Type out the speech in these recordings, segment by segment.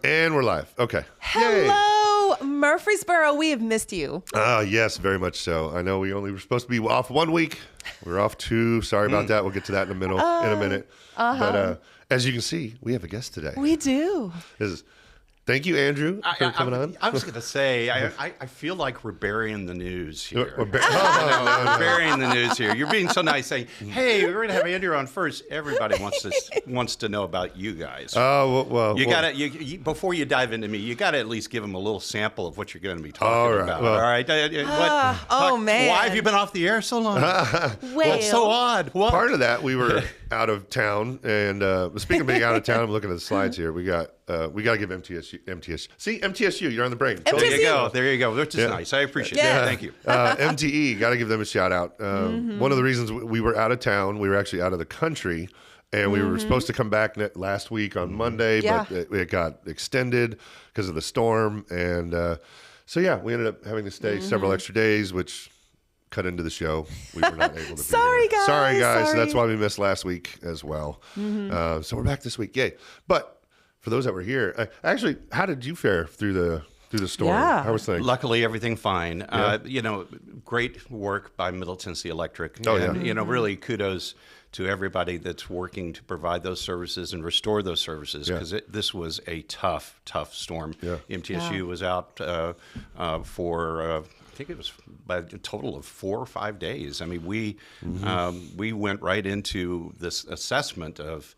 And we're live. Okay. Hello, Murfreesboro. We have missed you. Yes, very much so. I know we only were supposed to be off 1 week. We're off 2. Sorry about that. We'll get to that in a minute. But as you can see, we have a guest today. We do. Thank you, Andrew, for coming on. I was going to say, I feel like we're burying the news here. We're Burying the news here. You're being so nice, saying, "Hey, we're going to have Andrew on first." Everybody wants to know about you guys. Oh well. You got to before you dive into me. You got to at least give them a little sample of what you're going to be talking about. Well, all right. Man. Why have you been off the air so long? Well, so odd. What? Part of that, we were out of town, and speaking of being out of town, I'm looking at the slides here. We got to give MTSU. See, MTSU, you're on the brain. There you go. There you go. Which is nice. I appreciate it. Thank you. MTE, got to give them a shout out. One of the reasons we were out of town, we were actually out of the country, and we were supposed to come back last week on Monday, but it got extended because of the storm. And we ended up having to stay several extra days, which cut into the show. We were not able to Sorry, be here. Sorry, guys. Sorry. That's why we missed last week as well. So we're back this week. Yay. But for those that were here, actually, how did you fare through the storm? Yeah. How was things? Luckily, everything fine. Yeah. Great work by Middle Tennessee Electric. Oh, and, yeah. Really kudos to everybody that's working to provide those services and restore those services, because this was a tough storm. Yeah. MTSU was out for I think it was by a total of 4 or 5 days. I mean, we went right into this assessment of,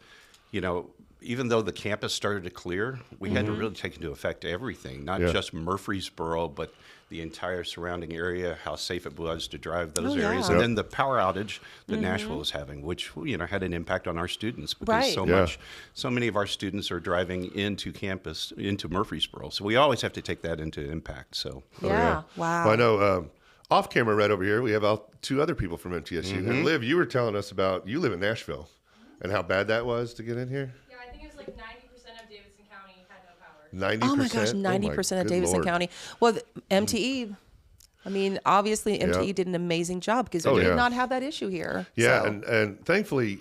even though the campus started to clear, we had to really take into effect everything, not just Murfreesboro, but the entire surrounding area, how safe it was to drive those areas. And then the power outage that Nashville was having, which, had an impact on our students, because so many of our students are driving into campus, into Murfreesboro. So we always have to take that into impact. So Wow. Well, I know off camera right over here, we have 2 other people from MTSU. And Liv, you were telling us about, you live in Nashville, and how bad that was to get in here. 90% of Davidson County had no power. 90%? Oh my gosh, 90% of Davidson County. Well, the MTE, I mean, obviously MTE did an amazing job, because we did not have that issue here. Yeah, so. and thankfully,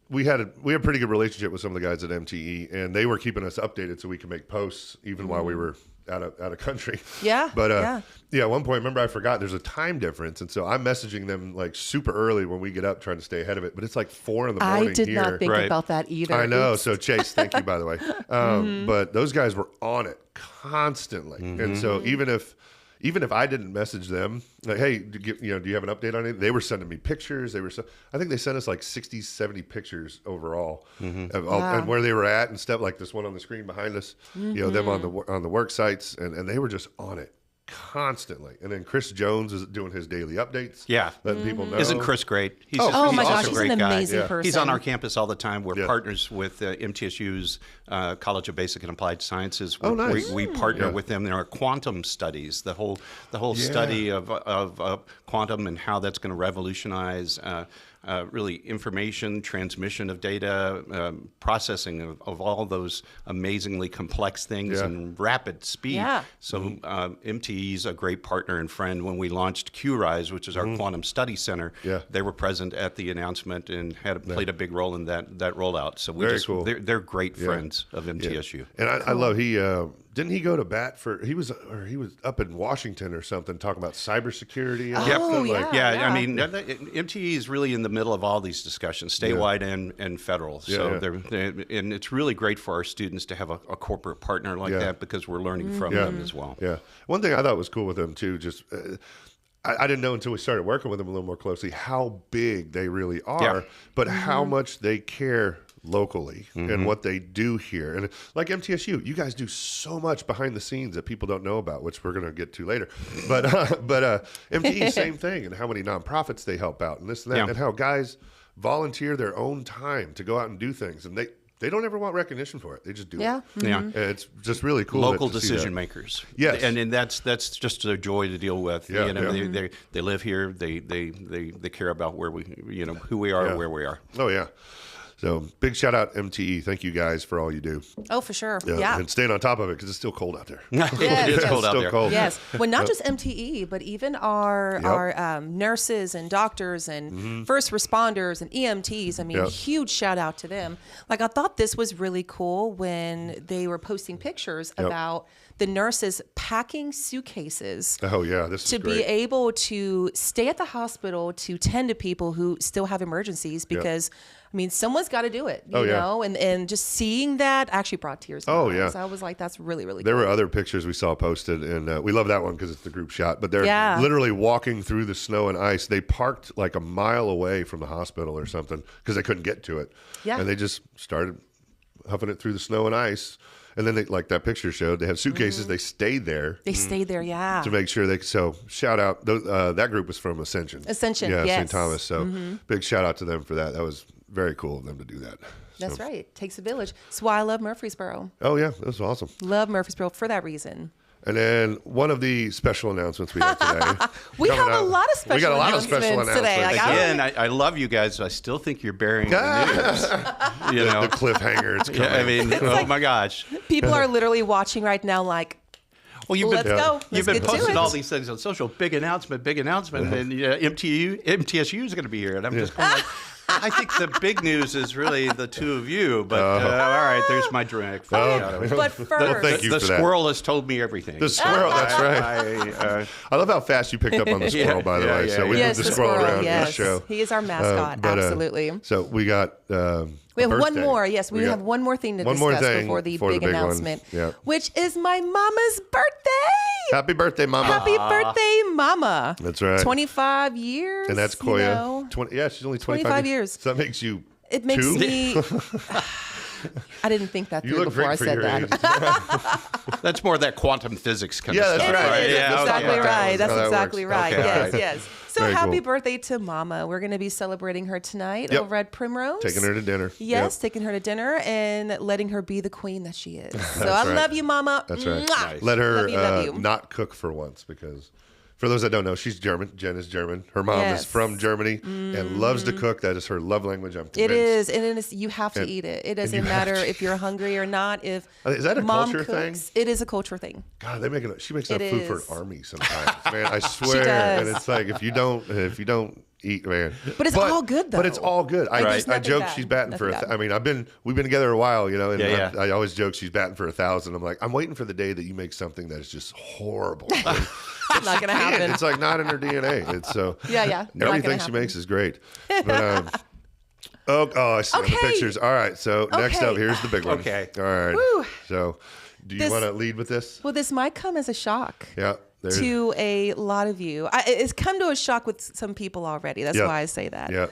we had a pretty good relationship with some of the guys at MTE, and they were keeping us updated so we could make posts even while we were out of country. Yeah. But at one point, remember, I forgot there's a time difference, and so I'm messaging them like super early when we get up, trying to stay ahead of it. But it's like 4 in the morning here. I did not think about that either. I know. Oops. So Chase, thank you, by the way. But those guys were on it constantly, and so even if I didn't message them, like, hey, do you have an update on it? They were sending me pictures. I think they sent us like 60, 70 pictures overall of and where they were at and stuff, like this one on the screen behind us, them on the work sites, and they were just on it constantly. And then Chris Jones is doing his daily updates. Yeah. Letting people know. Isn't Chris great? He's Oh my also gosh, a he's great an guy. amazing person. He's on our campus all the time. We're partners with MTSU's College of Basic and Applied Sciences. Nice. We partner with them in our quantum studies, the whole study of quantum and how that's going to revolutionize really information, transmission of data, processing of all those amazingly complex things in rapid speed. Yeah. So MTE is a great partner and friend. When we launched QRISE, which is our Quantum Study Center, they were present at the announcement and played a big role in that rollout. So cool. They're great friends of MTSU. And I love didn't he go to bat for he was up in Washington or something talking about cybersecurity and stuff like I mean, MTE is really in the middle of all these discussions, statewide and federal. So and it's really great for our students to have a corporate partner like that, because we're learning from them as well. Yeah. One thing I thought was cool with them too, just I didn't know until we started working with them a little more closely how big they really are, but how much they care locally and what they do here. And like MTSU, you guys do so much behind the scenes that people don't know about, which we're going to get to later. But MTE, same thing, and how many nonprofits they help out and this and that, and how guys volunteer their own time to go out and do things. And they don't ever want recognition for it. They just do it. Yeah. And it's just really cool. Local to decision makers. Yes. And that's just a joy to deal with. They live here. They care about where we, who we are and where we are. Oh, yeah. So big shout out MTE. Thank you guys for all you do. Oh, for sure. Yeah. And staying on top of it because it's still cold out there. It is cold out there. Cold. Yes. Well, not just MTE, but even our nurses and doctors and first responders and EMTs. I mean, huge shout out to them. Like, I thought this was really cool when they were posting pictures about the nurses packing suitcases. Oh, yeah. This is to great. be able to stay at the hospital to tend to people who still have emergencies because, I mean, someone's got to do it, you know? And just seeing that actually brought tears in my eyes. I was like, that's really, really There cool. were other pictures we saw posted, and we love that one because it's the group shot. But they're literally walking through the snow and ice. They parked like a mile away from the hospital or something because they couldn't get to it. Yeah. And they just started huffing it through the snow and ice. And then, like that picture showed, they have suitcases. They stayed there. They stayed there, to make sure they. So shout out. That group was from Ascension. Ascension, yes. St. Thomas. So big shout out to them for that. That was very cool of them to do that. That's right. Takes a village. That's why I love Murfreesboro. Oh yeah, that was awesome. Love Murfreesboro for that reason. And then one of the special announcements we have today. We have a lot of special announcements today. Like, again, I love you guys. I still think you're burying the news. You know, the cliffhanger. It's coming. I mean, oh my gosh. People are literally watching right now like, well, let's go. You've been posting all these things on social. Big announcement. And MTSU is going to be here. And I'm just going like, I think the big news is really the two of you, but all right, there's my drink. But first, thank you the for that. squirrel has told me everything. The squirrel, that's right. I love how fast you picked up on the squirrel, by the way. So we moved the squirrel around this show. He is our mascot, absolutely. So we got we have one more. Yes, we have one more thing to discuss before the big announcement, which is my mama's birthday. Happy birthday, Mama. Happy birthday, Mama. That's right. 25 years. And that's Koya. 20, she's only 25 years. So that makes you It makes two? me... I didn't think that through before I said that. That's more that quantum physics kind of that's stuff. right. That's exactly right. That's that exactly works. right. Okay. Yes. So Very happy cool. birthday to Mama. We're going to be celebrating her tonight over at Primrose. Taking her to dinner. Yes, taking her to dinner and letting her be the queen that she is. So I love you, Mama. That's right. Nice. Let her love you. not cook for once because... For those that don't know, she's German. Jen is German. Her mom is from Germany and loves to cook. That is her love language. I'm convinced. It is, and it is, you have to eat it. It doesn't matter if you're hungry or not. If is that a mom culture cooks, thing? It is a culture thing. God, she makes enough food for an army sometimes. Man, I She swear. does. And it's like if you don't eat, man. But it's all good though. But it's all good. I joke bad. she's batting for. Nothing I mean, we've been together a while, you know, and Yeah. I always joke she's batting for 1,000. I'm like, I'm waiting for the day that you make something that is just horrible. It's not gonna happen. It's like not in her DNA. It's so Yeah. everything she makes is great. But, I see the pictures. All right, so next up, here's the big one. Okay. All right. Woo. So, do you want to lead with this? Well, this might come as a shock. Yeah. To a lot of you. It's come to a shock with some people already. That's why I say that. Yeah.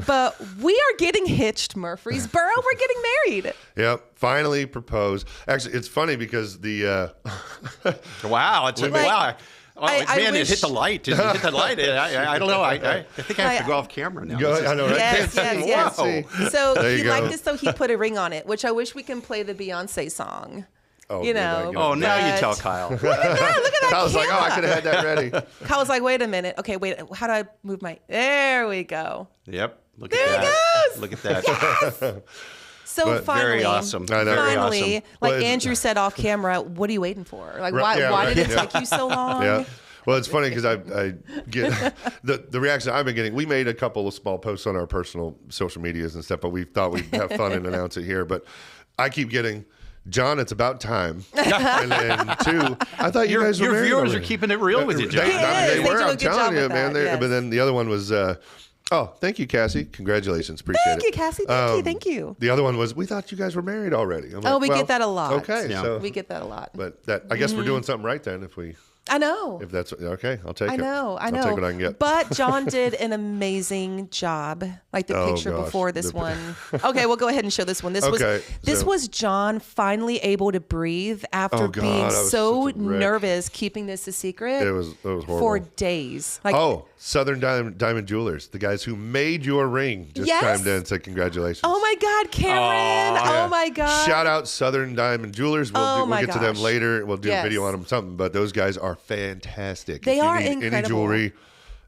But we are getting hitched, Murfreesboro. We're getting married. Yep. Finally proposed. Actually, it's funny because the Wow, it's wow. Oh, I it hit the light. Did it hit the light? I don't know. I think I have to go off camera now. I know, right? Yes. Whoa. So There he you go. liked it, so he put a ring on it, which I wish we can play the Beyonce song. Oh, you know. Oh, now you But- tell Kyle. Look at that I was like, oh, I could have had that ready. Kyle was like, wait a minute. Okay, wait. How do I move my... There we go. Yep. Look There at he that. goes. Look at that. So But finally... Very awesome. I know. Very Finally, awesome. like Well, it's- Andrew said off camera, what are you waiting for? Like, Right, why did it yeah. take you so long? Yeah. Well, it's funny because I get the reaction I've been getting. We made a couple of small posts on our personal social medias and stuff, but we thought we'd have fun and announce it here. But I keep getting, John, it's about time. And then two, I thought you guys were Your married viewers already. are keeping it real with you, John. They They were. do a I'm good job telling you, with man. that, yes. But then the other one was, thank you, Cassie. Congratulations. Appreciate it. Thank you, Cassie. Thank you. The other one was, we thought you guys were married already. I'm Oh, like, we well, get that a lot. Okay. Yeah. So, We get that a lot. but that, I guess we're doing something right then I know. if that's okay. I'll take it. I know. I'll take what I can get. But John did an amazing job. Like the Oh, picture gosh. before this one. Okay, we'll go ahead and show this one. This Okay, so- was John finally able to breathe after Oh, God, being I was so such a wreck. nervous keeping this a secret. It was horrible. for days. Like Southern Diamond Jewelers, the guys who made your ring, just Yes. chimed in and said congratulations. oh my God, Cameron. Yeah. Oh my God. Shout out Southern Diamond Jewelers. We'll my get to them gosh. later. We'll do a Yes. video on them, something. But those guys are fantastic. They If you are need any incredible. jewelry,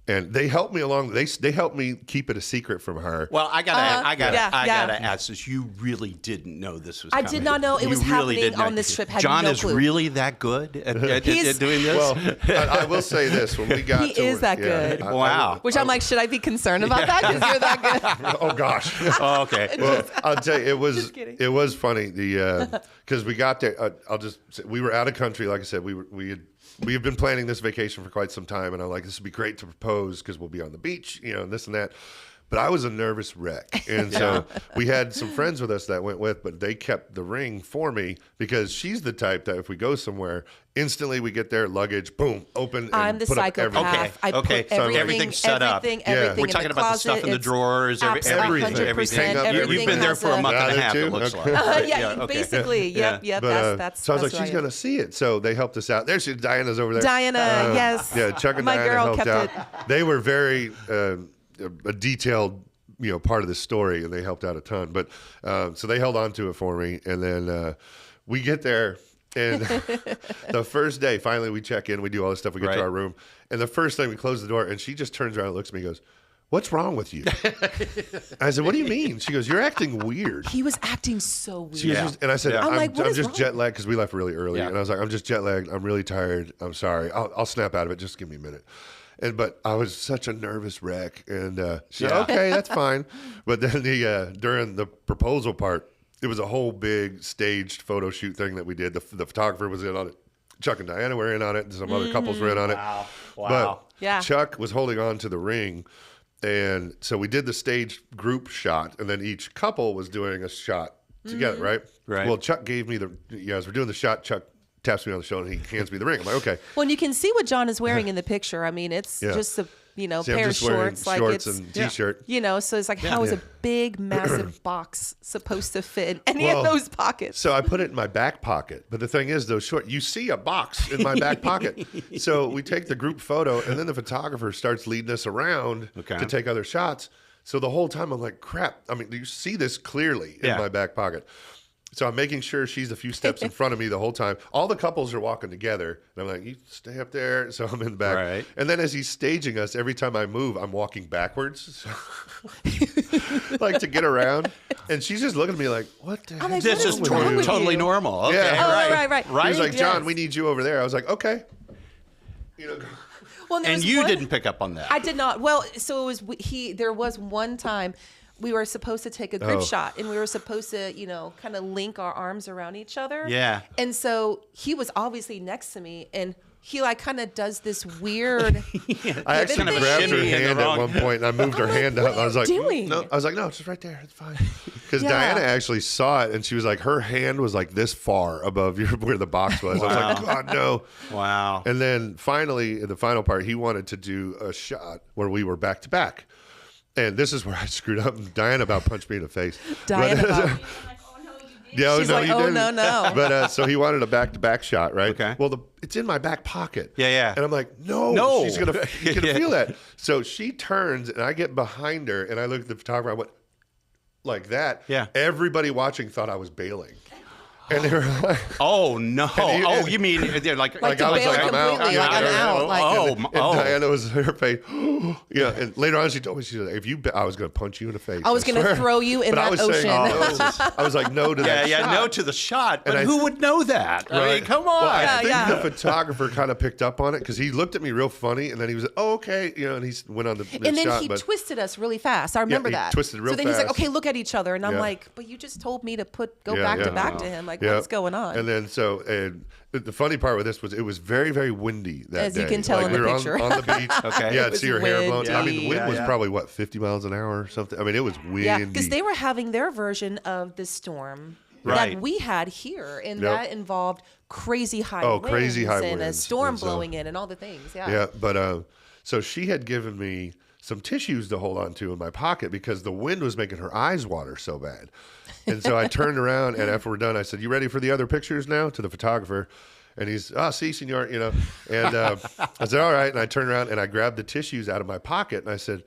And they helped me along. They helped me keep it a secret from her. Well, I gotta yeah. ask this. You really didn't know this was I coming. did not know it was happening on this trip. Had John no is clue. really that good at doing this? Well, I will say this: when we got He is that good. Wow. Which I'm like, should I be concerned about that? Because you're that good. Oh gosh. Oh, okay. Well, I'll tell you, Just kidding. it was funny. Because we got there. I'll just say, we were out of country. Like I said, we have been planning this vacation for quite some time, and I'm like, this would be great to propose because we'll be on the beach, and this and that. But I was a nervous wreck, and so we had some friends with us that went with, but they kept the ring for me because she's the type that if we go somewhere, instantly we get there, luggage, boom, open. And I'm the put up everything. psychopath. I Okay. put So everything set up. Everything We're in talking the about closet. the stuff in the It's drawers, everything. 100%. You've been there for a month and a half, too? it looks Okay. like. Basically. Yep. But, That's so I was like, who she's am. going to see it. So they helped us out. There she is. Diana's over there. Diana, yes. Yeah, Chuck and My Diana girl helped kept out. it. They were very a detailed, part of the story, and they helped out a ton. But so they held on to it for me, and then we get there, and the first day, finally, we check in, we do all this stuff, we get to our room, and the first thing we close the door, and she just turns around and looks at me and goes, "What's wrong with you?" I said, "What do you mean?" She goes, "You're acting weird." He was acting so weird. She was just, and I said, I'm like, what I'm is just wrong? jet lagged because we left really early. Yeah. And I was like, I'm just jet lagged. I'm really tired. I'm sorry. I'll snap out of it. Just give me a minute. But I was such a nervous wreck. And she said, okay, that's fine. But then during the proposal part, it was a whole big staged photo shoot thing that we did. The photographer was in on it. Chuck and Diana were in on it. And some other couples were in on it. Wow. But Yeah. Chuck was holding on to the ring. And so we did the stage group shot, and then each couple was doing a shot together, right? Right. Well, Chuck gave me as we're doing the shot, Chuck taps me on the shoulder and he hands me the ring. I'm like, okay. Well, and you can see what John is wearing in the picture. I mean, it's just a See, I'm pair of just wearing shorts. Like shorts it's and t-shirt. so it's like how is a big, massive box supposed to fit any Well, of those pockets? So I put it in my back pocket. But the thing is, those you see a box in my back pocket. So we take the group photo, and then the photographer starts leading us around to take other shots. So the whole time I'm like, crap. I mean, you see this clearly in my back pocket. So I'm making sure she's a few steps in front of me the whole time. All the couples are walking together. And I'm like, you stay up there. So I'm in the back. Right. And then as he's staging us, every time I move, I'm walking backwards. So, like to get around. And she's just looking at me like, what the heck? like, This what is is wrong with totally you? normal. Okay. Yeah. Right. He was like, Yes. John, we need you over there. I was like, okay. Well, there And was you one- didn't pick up on that. I did not. Well, so it was there was one time we were supposed to take a group shot, and we were supposed to, kind of link our arms around each other. Yeah. And so he was obviously next to me, and he kind of does this weird. I actually Kind of a grabbed her shimmy in the hand at wrong- one point, and I moved her hand what up. are I was you like, doing? no. I was like, no, it's just right there. It's fine. Because Yeah. Diana actually saw it, and she was like, her hand was like this far above where the box was. I was like, God, no. Wow. And then finally, in the final part, he wanted to do a shot where we were back to back. And this is where I screwed up. Diana about punched me in the face. Diana But- about- I'm like, oh no, you did. Yeah, She's no, like, you oh, didn't. no. But so he wanted a back-to-back shot, right? Okay. Well, it's in my back pocket. Yeah. And I'm like, no, No. she's gonna Yeah. feel that. So she turns, and I get behind her, and I look at the photographer. I went like that. Yeah. Everybody watching thought I was bailing, and they were like, Oh no! And You mean they're like Like to I was bail like, I'm out. completely, like, I'm out, like- and Diana was her face. Yeah. And later on, she told me, she said, I was going to punch you in the face. I was going to swear. throw you in But I that was saying ocean. no. I was like, no to that shot. no to the shot. But And I- who would know that? I mean, come on. Well, I think Yeah. the photographer kind of picked up on it because he looked at me real funny, and then he was like, "Oh, okay," and he went on the And then shot. he but twisted us really fast. I remember he that. twisted real so then he's like, fast. okay, look at each other. And I'm Yeah. like, but you just told me to go Yeah, back yeah. to back to him. Like, Yeah. what's going on? And then and the funny part with this was it was very, very windy that As day. you can tell like, in the we were picture. on the beach. Okay. Yeah, It I'd was see your hair blowing. I mean, the wind windy. was probably 50 miles an hour or something. I mean, it was windy. yeah, because they were having their version of the storm Right. that we had here, and Yep. that involved crazy high winds crazy high and a winds. storm And so- blowing in and all the things. Yeah. Yeah, but so she had given me some tissues to hold on to in my pocket because the wind was making her eyes water so bad. And so I turned around, and after we're done, I said, "You ready for the other pictures now?" to the photographer. And he's, "Si, senor," And I said, "All right." And I turned around and I grabbed the tissues out of my pocket, and I said,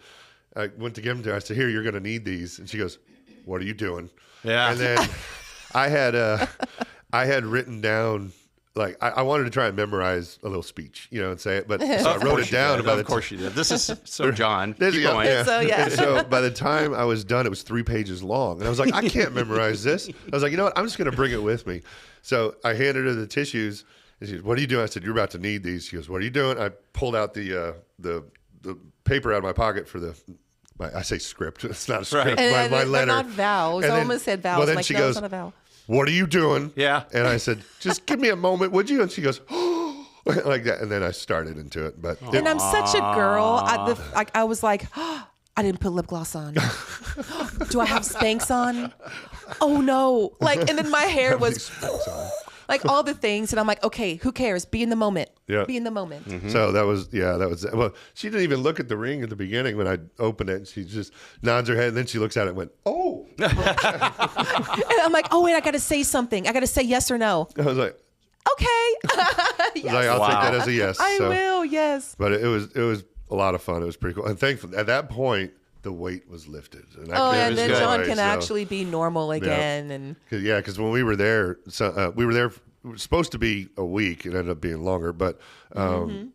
I went to give them to her. I said, "Here, you're going to need these." And she goes, "What are you doing?" Yeah. And then I had written down like I wanted to try and memorize a little speech, and say it, but so I wrote it down. Of course you did. This is so John. Keep going. Yeah. So, yeah. And so by the time I was done, it was 3 pages long, and I was like, I can't memorize this. I was like, you know what? I'm just going to bring it with me. So I handed her the tissues, and she goes, "What are you doing?" I said, "You're about to need these." She goes, "What are you doing?" I pulled out the paper out of my pocket for I say script. It's not a script. And my letter. not vowels. And I then- almost said vowels. Well, then like, she no, goes, it's not a vowel. "What are you doing?" Yeah. And I said, "Just give me a moment, would you?" And she goes, "Oh," like that. And then I started into it. But And I'm such a girl. I was like, oh, I didn't put lip gloss on. Do I have Spanx on? Oh no! Like, and then my hair was like all the things, and I'm like, okay, who cares? Be in the moment. Yeah. Be in the moment. Mm-hmm. So that was. Well, she didn't even look at the ring at the beginning when I opened it. And she just nods her head, and then she looks at it and went, "Oh." And I'm like, oh wait, I got to say something. I got to say yes or no. I was like, Okay. Like, I'll take that as a yes. I So- will. Yes. But it was a lot of fun. It was pretty cool. And thankfully, at that point, the weight was lifted. And I Oh, couldn't and then go John away, can so- actually be normal again. And Because when we were there, it was supposed to be a week. It ended up being longer, but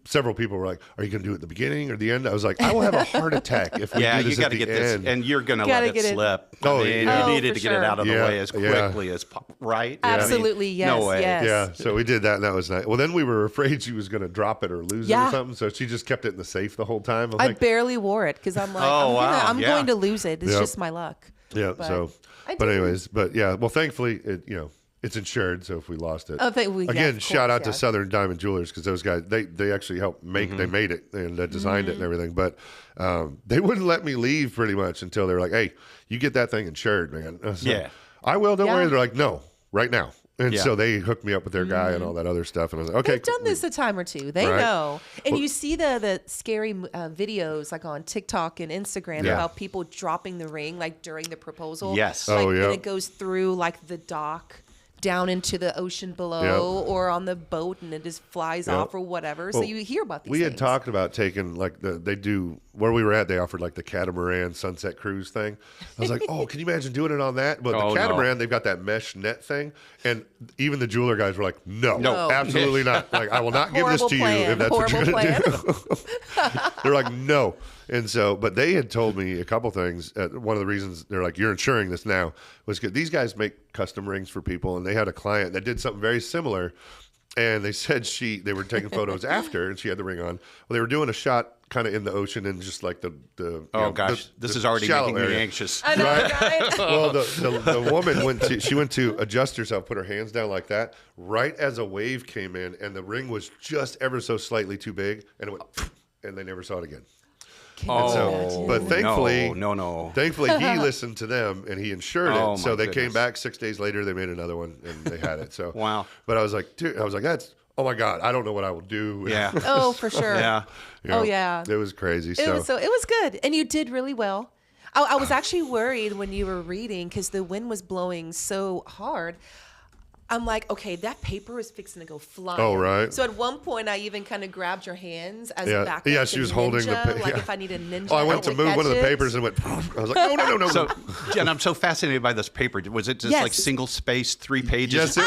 several people were like, "Are you going to do it at the beginning or the end?" I was like, "I will have a heart attack if we Yeah, do you this got at to the get this, end." and you're going to Gotta let it get it. slip. Oh, I mean, yeah. you needed for to get it sure. out of the Yeah, way as yeah. quickly as right. I mean, absolutely, yes. No way. Yes. Yeah, so we did that, and that was nice. Well, then we were afraid she was going to drop it or lose it Yeah. or something, so she just kept it in the safe the whole time. I was I like, barely wore it because I'm like, Oh, wow. I'm Yeah. going to lose it. It's Yep. just my luck. yeah. But So, I but did. anyways, well, thankfully, it's insured. So if we lost it, Yeah, again, of shout course, out to yeah. Southern Diamond Jewelers because those guys they actually helped make they made it and designed it and everything. But they wouldn't let me leave pretty much until they were like, "Hey, you get that thing insured, man." I said, Yeah. I will. Don't Yeah. worry. They're like, "No, right now." And Yeah. so they hooked me up with their guy and all that other stuff. And I was like, "Okay, They've done this a time or two. They Right. know. And you see the scary videos like on TikTok and Instagram Yeah. about people dropping the ring like during the proposal. Yes. Like, Oh, yeah. And it goes through like the dock down into the ocean below or on the boat and it just flies Yep. off or whatever. So Well, you hear about these we things. had talked about taking like they do where we were at. They offered like the catamaran sunset cruise thing. I was like, oh, can you imagine doing it on that? But Oh, the no. catamaran, they've got that mesh net thing, and even the jeweler guys were like, no, No. absolutely not. Like, I will not give this Horrible to you plan. if that's what you're Horrible going to do. They're like, no. And so, but they had told me a couple things. One of the reasons they're like, you're insuring this now was because these guys make custom rings for people, and they had a client that did something very similar. And they said they were taking photos after, and she had the ring on. Well, they were doing a shot kind of in the ocean and just like the Oh gosh, this is already shallow making me area. anxious. I know, right? Well, the woman went to adjust herself, put her hands down like that, right as a wave came in, and the ring was just ever so slightly too big, and it went, and they never saw it again. Oh, But thankfully, no. Thankfully, he listened to them and he insured it. Oh, So my they came goodness. back 6 days later. They made another one and they had it. So Wow. But I was like, dude, that's oh my god, I don't know what I will do. Yeah. Oh, for sure. Yeah. You know, Oh, yeah. it was crazy. It was good, and you did really well. I was actually worried when you were reading because the wind was blowing so hard. I'm like, okay, that paper is fixing to go flying. Oh, right. So at one point, I even kind of grabbed your hands as Yeah. backup. Yeah, to she was holding the ninja, pa- like yeah. if I need a ninja. Oh, I went to would move catch one of the it. papers and went. I was like, no. So, Jen, I'm so fascinated by this paper. Was it just Yes. like single spaced 3 pages? Yes, it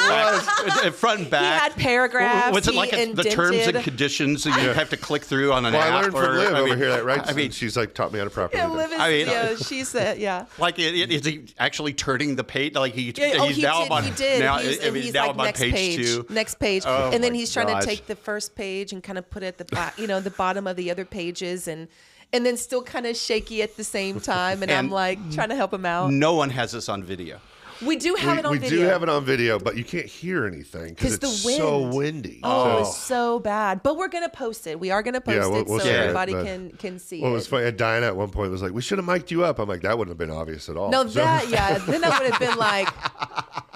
was. Front and back. had paragraphs, Was it like he the terms and indented. conditions that you have to click through on an Well, app? I learned from Liv I over mean, here that right. I mean, She's like taught me how to properly. Yeah, do Liv it. is, I mean- yeah, she said, yeah. like, is he actually turning the page? Like He he's now did. on. He did. Now, he's, I and mean, he's now like I'm on next page page, 2. next page, Oh, and then my he's trying gosh. to take the first page and kind of put it at the bottom of the other pages, and then still kind of shaky at the same time. And I'm And- like trying to help him out. No one has this on video. We do have it on We video. do have it on video, but you can't hear anything because 'Cause the it's so wind. windy. Oh, So- it was so bad. But we're gonna post it. We are gonna post Yeah, we'll it so share it, everybody but- can see Well, it it. was funny. Diana at one point was like, "We should have mic'd you up." I'm like, "That wouldn't have been obvious at all." No, So- then I would have been like,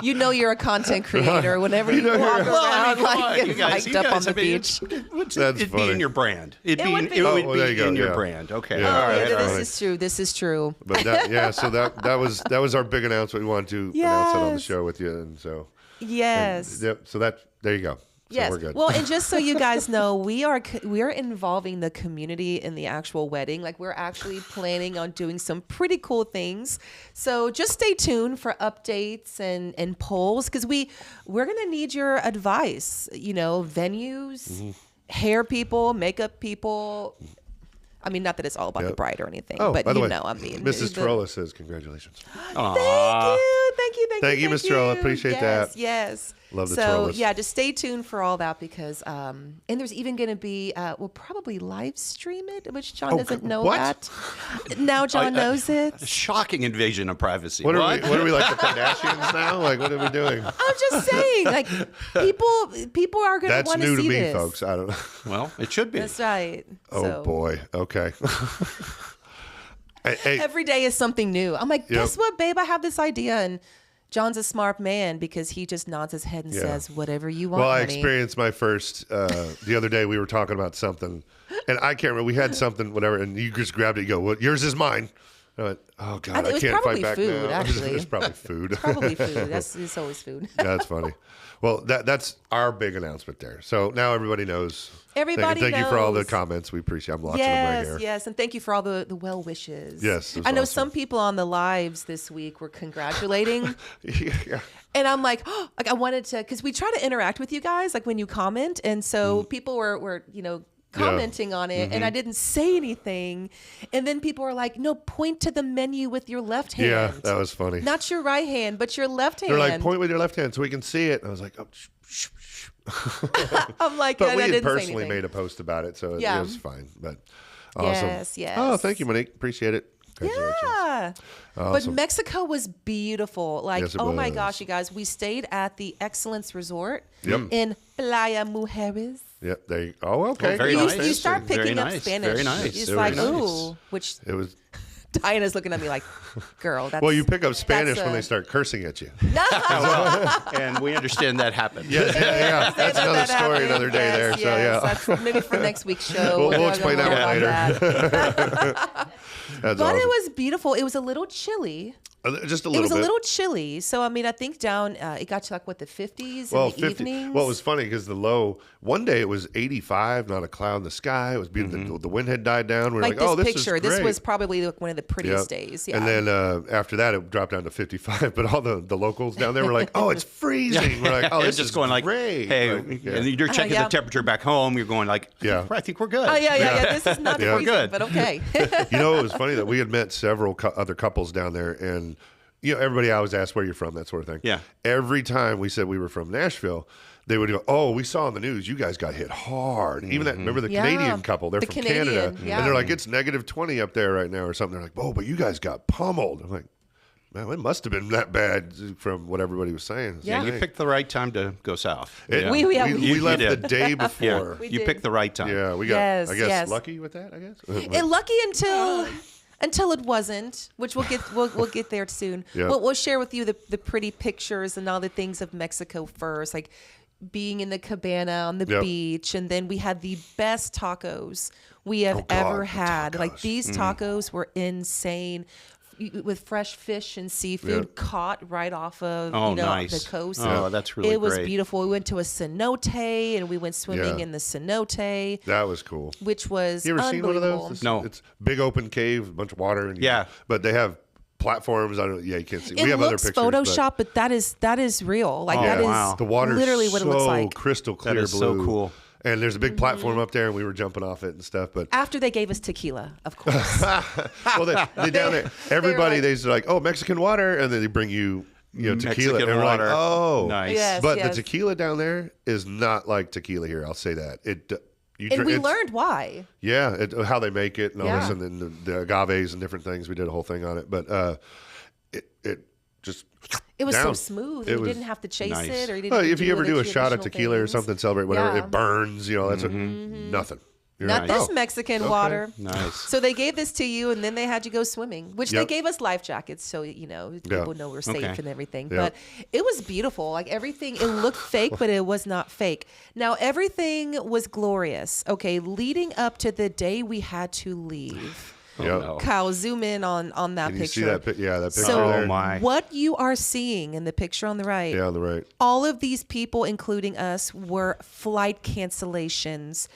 you're a content creator. Whenever you know, walk you're- around, come on, like, you get guys, mic'd up on the I mean, beach. That's it'd be funny. in your brand. It'd It would be. It Oh, would well, be there you go, in your yeah. brand. Okay. Yeah. All Oh, right. yeah, all this right. is true. This is true. But so that was our big announcement. We wanted to announce it on the Yes. show with you, and so Yes. yep. So there you go. Yes. we're good. Well, and just so you guys know, we are involving the community in the actual wedding. Like, we're actually planning on doing some pretty cool things. So just stay tuned for updates and polls, because we're gonna need your advice. Venues, hair people, makeup people. I mean, not that it's all about the bride or anything, but by the way, Mrs. Torella says congratulations. Thank you, Miss Torella. Appreciate that. Yes. Love the So Torellas. yeah, just stay tuned for all that, because and there's even going to be we'll probably live stream it, which John doesn't know what? that. Now John knows it. A shocking invasion of privacy. What are we like the Kardashians now? Like, what are we doing? I'm just saying, like, people are going to That's want new to to see me, this. folks. I don't know. Well, it should be. That's right. Oh So, boy. Okay. Hey, every day is something new. I'm like, guess what, babe? I have this idea, and John's a smart man because he just nods his head and says, whatever you want, well, I honey. experienced my first the other day. We were talking about something, and I can't remember. We had something, whatever, and you just grabbed it. You go, "Well, yours is mine." I went, "Oh God, It was I can't probably fight back food, now." actually. It's probably food. Probably food. It's always food. That's funny. Well, that's our big announcement there. So now everybody knows. Everybody Thank you for all the knows. comments. We appreciate. I'm watching them right here. Yes, and thank you for all the well wishes. Yes, it was I know awesome. some people on the lives this week were congratulating, Yeah. and I'm like, like I wanted to, because we try to interact with you guys, like when you comment, and so people were commenting on it, and I didn't say anything, and then people were like, no, point to the menu with your left hand. Yeah, that was funny. Not your right hand, but your left hand. They're like, point with your left hand so we can see it. And I was like, oh, shh. I'm like, But I we had didn't say personally anything. made a post about it, so Yeah. it was fine. But awesome. Yes. Oh, thank you, Monique. Appreciate it. Congratulations. Yeah. But Awesome. Mexico was beautiful. Like, Yes, it oh my was. gosh, you guys, we stayed at the Excellence Resort Yep. in Playa Mujeres. Yep. Okay. Very You, nice. you start Very picking up nice. Spanish. Very nice. It's Very like, nice. ooh, which It was. Diana's looking at me like, girl, that's... Well, you pick up Spanish that's when a- they start cursing at you. And we understand that happened. Yeah. That's another story another day there. Yes, So yeah. that's maybe for next week's show. We'll We're explain gonna that one learn later. about That's But awesome. it was beautiful. It was a little chilly. Just a It little was bit. a little chilly. So, I mean, I think down, it got to like, what, the 50s in the evenings? Well, it was funny because the low, one day it was 85, not a cloud in the sky. It was beautiful. The wind had died down. We were like, this oh, this picture. is great. This was probably like one of the prettiest Yep. days. Yeah. And then after that, it dropped down to 55. But all the locals down there were like, oh, it's freezing. We're like, oh, It's this just is going like, great. hey, Like, yeah. and you're checking yeah. the temperature back home. You're going like, Yeah. I think we're good. Oh, yeah. This is not Yeah. freezing, Good. but okay. You know, it was funny that we had met several other couples down there, and everybody always asked where you're from, that sort of thing. Yeah. Every time we said we were from Nashville, they would go, "Oh, we saw on the news you guys got hit hard." Even that, remember the Yeah. Canadian couple? They're The from Canadian, Canada, yeah. and they're like, "It's negative 20 up there right now, or something." They're like, "Oh, but you guys got pummeled." I'm like, "Man, it must have been that bad from what everybody was saying." It's Yeah. And you like, picked the right time to go south. it- Yeah. We we left you the did. day before. We You did. picked the right time. Yeah, we got. Yes, I guess yes. lucky with that. I guess. And lucky until it wasn't, which we'll get there soon. Yeah. We'll share with you the pretty pictures and all the things of Mexico first, like being in the cabana on the Yep. beach, and then we had the best tacos we have Oh, God, ever the had. Like tacos. these tacos were insane. With fresh fish and seafood Yep. caught right off of Oh, the nice. coast. Oh, that's really It was great. beautiful. We went to a cenote and we went swimming Yeah. in the cenote, That was cool. which was You ever seen one of unbelievable. those? No. It's big open cave, a bunch of water. And Yeah. But they have platforms. I don't. Yeah, you can't see. It We have looks other pictures. Photoshop, but that is real. Like Oh, that is wow. The water's literally what so it looks like. crystal clear That is blue. so cool. And there's a big platform up there, and we were jumping off it and stuff. But After they gave us tequila, of course. well, they down there. Everybody, like- they're like, oh, Mexican water, and then they bring you, tequila. Mexican and we're water. Like, oh, Nice. Yes. But the tequila down there is not like tequila here. I'll say that. And we learned why. Yeah, how they make it and all this, Yeah. and then the agaves and different things. We did a whole thing on it, but it just It was so down. smooth. It You was didn't have to chase nice. it, or you didn't. Well, have to if you ever do a the shot of additional tequila or things. something, celebrate whatever, Yeah. it burns. That's nothing. You're Not like, this oh, Mexican okay. water. Nice. So they gave this to you, and then they had you go swimming, which they Yep. gave us life jackets, so people know we're safe Okay. and everything. Yeah. But it was beautiful. Like everything, it looked fake, but it was not fake. Now everything was glorious. Okay, leading up to the day we had to leave. no. Kyle, zoom in on that Can you picture. see that? That picture So there. Oh, my. what you are seeing in the picture on the right, Yeah, on the right. all of these people, including us, were flight cancellations.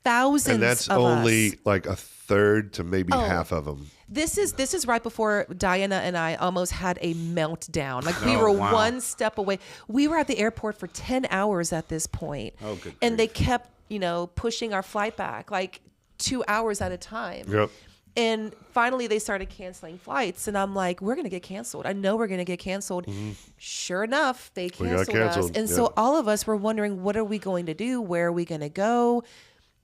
Thousands And that's of only us. like a third to maybe half of them. This is right before Diana and I almost had a meltdown. Like we Oh, were wow. one step away. We were at the airport for 10 hours at this point. Oh, good And they grief. kept, pushing our flight back like 2 hours at a time. Yep. And finally they started canceling flights. And I'm like, we're going to get canceled. I know we're going to get canceled. Sure enough, they We got canceled us. canceled, And yeah. so all of us were wondering, what are we going to do? Where are we going to go?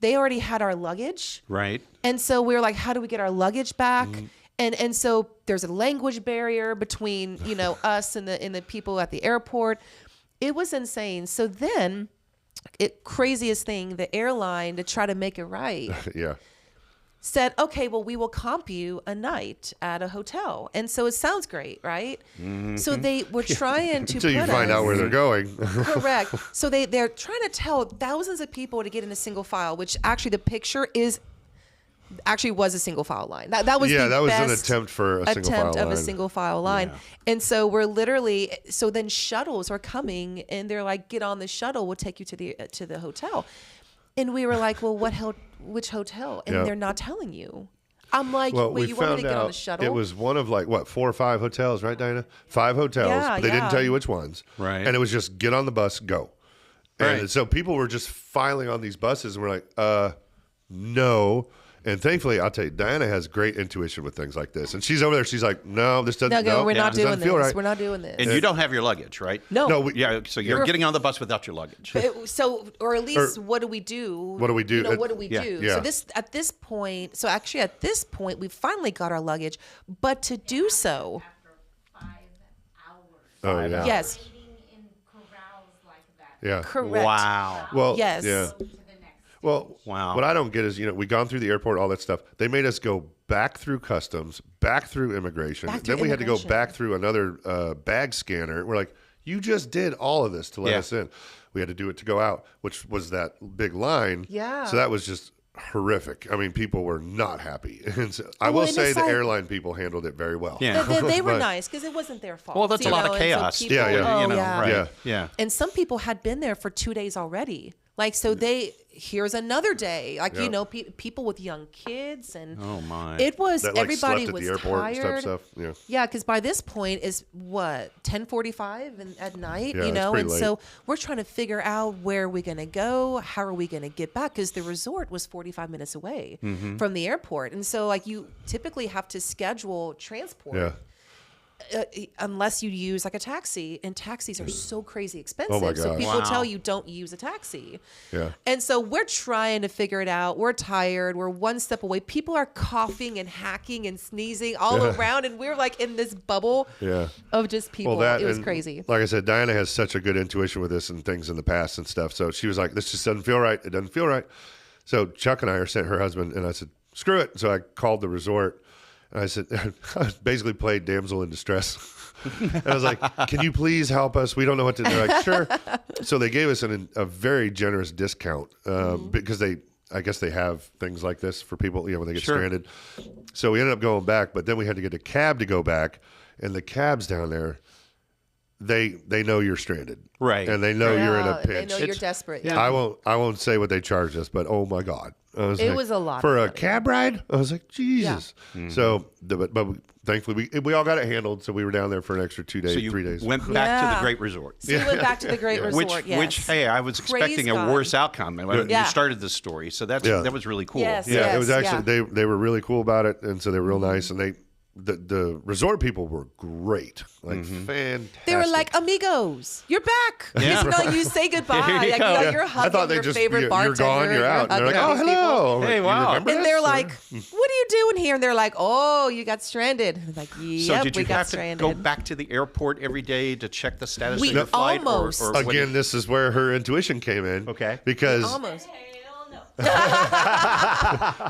They already had our luggage. Right. And so we were like, how do we get our luggage back? And so there's a language barrier between, us and the people at the airport. It was insane. So then, craziest thing, the airline, to try to make it right, Yeah. said, okay, well, we will comp you a night at a hotel. And so it sounds great, right? So they were trying to Until you put find us- out where they're going. Correct. So they're trying to tell thousands of people to get in a single file, which actually the picture was a single file line. That was Yeah, the that was an best attempt for a single attempt file of a line. single file line. Yeah. And so we're literally then shuttles are coming and they're like, get on the shuttle, we'll take you to the hotel. And we were like, well, which hotel? And Yeah. they're not telling you. I'm like, Well, wait, we you want me found to get on the out shuttle? it was one of 4 or 5 hotels, right, Diana? 5 hotels. Yeah, but they didn't yeah. tell you which ones. Right. And it was just get on the bus, go. And Right. so people were just filing on these buses, and we're like, no. And thankfully, I'll tell you, Diana has great intuition with things like this. And she's over there. She's like, no, this doesn't. no, we're this not doing doesn't this. feel right. We're not doing this. And you don't have your luggage, right? no. No, we- Yeah, so you're You're- getting on the bus without your luggage. Or at least what do we do? What do we do? What do we Yeah. do? Yeah. So at this point, we finally got our luggage, but to do so, After 5 hours. Oh, yeah. yes, Waiting in corrals like that. Yeah. correct. Wow. Well, Yes. Yeah. To the next. Well, Wow. what I don't get is, we've gone through the airport, all that stuff. They made us go back through customs, back through immigration. Back through then we had to go immigration. back through another bag scanner. We're like, you just did all of this to let Yeah. us in. We had to do it to go out, which was that big line. Yeah. So that was just horrific. I mean, people were not happy. And so, I Well, will and say it's the like- airline people handled it very well. Yeah. They were But- nice because it wasn't their fault. Well, that's a you lot know, of and so chaos. people- Yeah, yeah. Oh, Right? Yeah. Yeah. And some people had been there for 2 days already. Like, so here's another day. Like, Yeah. people with young kids and Oh, my. it was, That like everybody slept at was the airport and tired. stuff. Yeah. Yeah, because by this point is 10:45 at night, Yeah, it's and pretty so late. we're trying to figure out where we're gonna go, how are we gonna get back? Because the resort was 45 minutes away Mm-hmm. from the airport, and so like you typically have to schedule transport. Yeah. Unless you use like a taxi, and taxis are so crazy expensive. Oh my So gosh. people Wow. tell you don't use a taxi. Yeah. And so we're trying to figure it out. We're tired. We're one step away. People are coughing and hacking and sneezing all around, and we're like in this bubble Yeah. of just people. It was and crazy. Like I said, Diana has such a good intuition with this and things in the past and stuff. So she was like, this just doesn't feel right. It doesn't feel right. So Chuck and I are sent her husband, and I said, screw it. So I called the resort, and I said, I basically played damsel in distress. And I was like, can you please help us? We don't know what to do. They're like, sure. So they gave us a very generous discount because I guess they have things like this for people, when they get Sure. stranded. So we ended up going back, but then we had to get a cab to go back, and the cabs down there, they know you're stranded, Right. And they know you're in a Yeah, they pinch. know you're desperate. yeah. I won't say what they charged us, but oh my God, It was a lot for of a money. cab ride. I was like, Jesus. So, but thankfully we all got it handled. So we were down there for an extra 2 days, So you 3 days. went back to Yeah. the great resort. So we went back to the Great Resort. Which, yes. hey, I was Praise expecting a God. worse outcome when Yeah. you started this story. So that was really cool. Yes. Yeah, it was Yes, actually they were really cool about it, and so they were real nice, and the resort people were great, like fantastic. They were like, amigos, you're back. Yeah. You say goodbye. Here you Like, go. you're I hugging thought they your just favorite you're bartender. gone, you're out. And they're like, oh, hugging these people. hello. I'm Hey, like, wow. You remember And this? they're like, what are you doing here? And they're like, oh, you got stranded. And I'm like, So yep, did we you got have stranded. to go back to the airport every day to check the status We of your flight? almost- Or what Again, this is where her intuition came in. Okay. Because Almost. Hell no.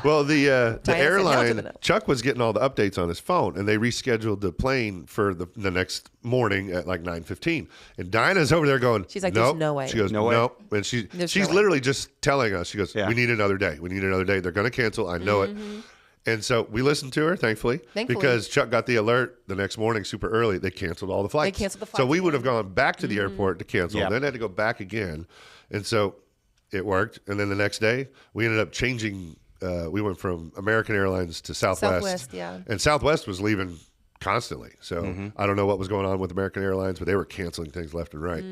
well, the Diana said no to the airline, no. Chuck was getting all the updates on his phone, and they rescheduled the plane for the next morning at like 9:15. And Dinah's over there going, She's like, there's nope. no way. She goes, No way. nope. And she's There's no way. literally just telling us, she goes, Yeah. we need another day. We need another day. They're going to cancel. I know it. And so we listened to her, thankfully, because Chuck got the alert the next morning super early. They canceled all the flights. So we would have gone back to the airport to cancel, then had to go back again. And so it worked. And then the next day, we ended up changing. We went from American Airlines to Southwest. And Southwest was leaving constantly. So I don't know what was going on with American Airlines, but they were canceling things left and right.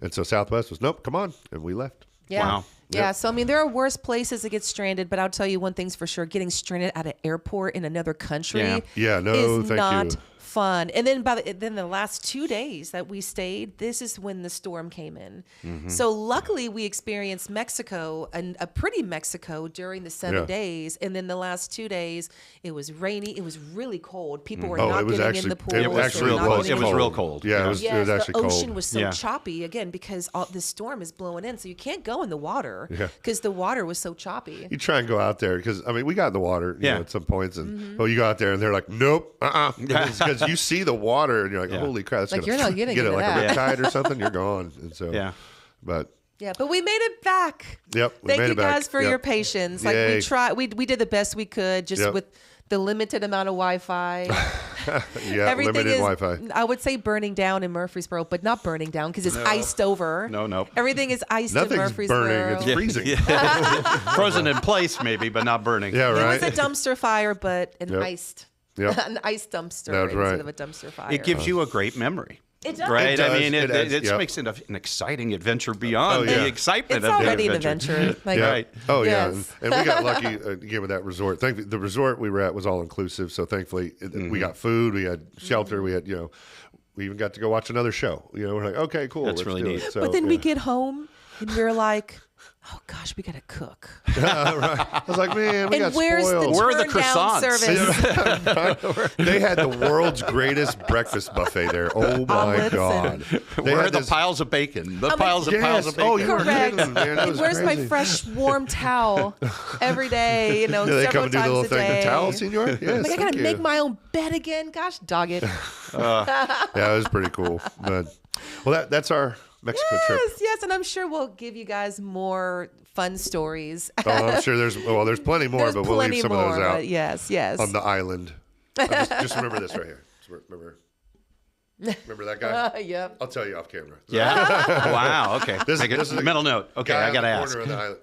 And so Southwest was, nope, come on. And we left. Yeah. Wow. Yeah, so I mean, there are worse places to get stranded, but I'll tell you one thing's for sure: getting stranded at an airport in another country is not fun. And then then the last 2 days that we stayed, this is when the storm came in. So luckily, we experienced Mexico, a pretty Mexico during the 7 days, and then the last 2 days it was rainy. It was really cold. People were not getting in the pool. It was real cold. Yeah, it was actually cold. The ocean was so choppy again because the storm is blowing in, so you can't go in the water because the water was so choppy. You try and go out there because I mean we got in the water you know, at some points, and you go out there and they're like, nope, because you see the water and you're like, holy crap, that's like you're not getting get it into like that. a riptide or something, you're gone. And so but we made it back. Thank you guys for your patience. Like we tried, we did the best we could just with the limited amount of Wi-Fi. Everything limited Wi-Fi. I would say burning down in Murfreesboro, but not burning down because it's iced over. No. Everything is iced in Nothing's Murfreesboro. burning, it's freezing. Frozen in place maybe, but not burning. Yeah, right. It was a dumpster fire, but an iced dumpster instead of a dumpster fire. It gives you a great memory. It does. Right? It does. I mean, it adds, makes it an exciting adventure beyond the excitement it's of the already adventure. an adventure. Like, Right. Oh, yeah. And we got lucky again with that resort. Thankfully, the resort we were at was all inclusive. So thankfully, we got food, we had shelter, we had, we even got to go watch another show. We're like, okay, cool. That's really neat. So, but then we get home and we're like, oh gosh, we gotta cook. Right. I was like, man, we got where's spoiled. Where are the turn down croissants? service? They had the world's greatest breakfast buffet there. Oh my God! Where are the piles of bacon? The piles of bacon. Oh, you were correct. kidding, man. That was Where's my crazy. fresh warm towel every day? Yeah, they come several and do the times little a thing. day. The towel, senor? Yes, Like I gotta make my own bed again. Gosh, dog it. Yeah, it was pretty cool. But that's our Mexico trip. Yes, and I'm sure we'll give you guys more fun stories. Oh, I'm sure there's plenty more, There's but we'll leave plenty some more, of those out. but yes. On the island. Just remember this right here. Remember that guy? Yep. I'll tell you off camera. Yeah. Wow. Okay. This Make is a a mental note. Okay, Guy I gotta on the ask. corner of the island.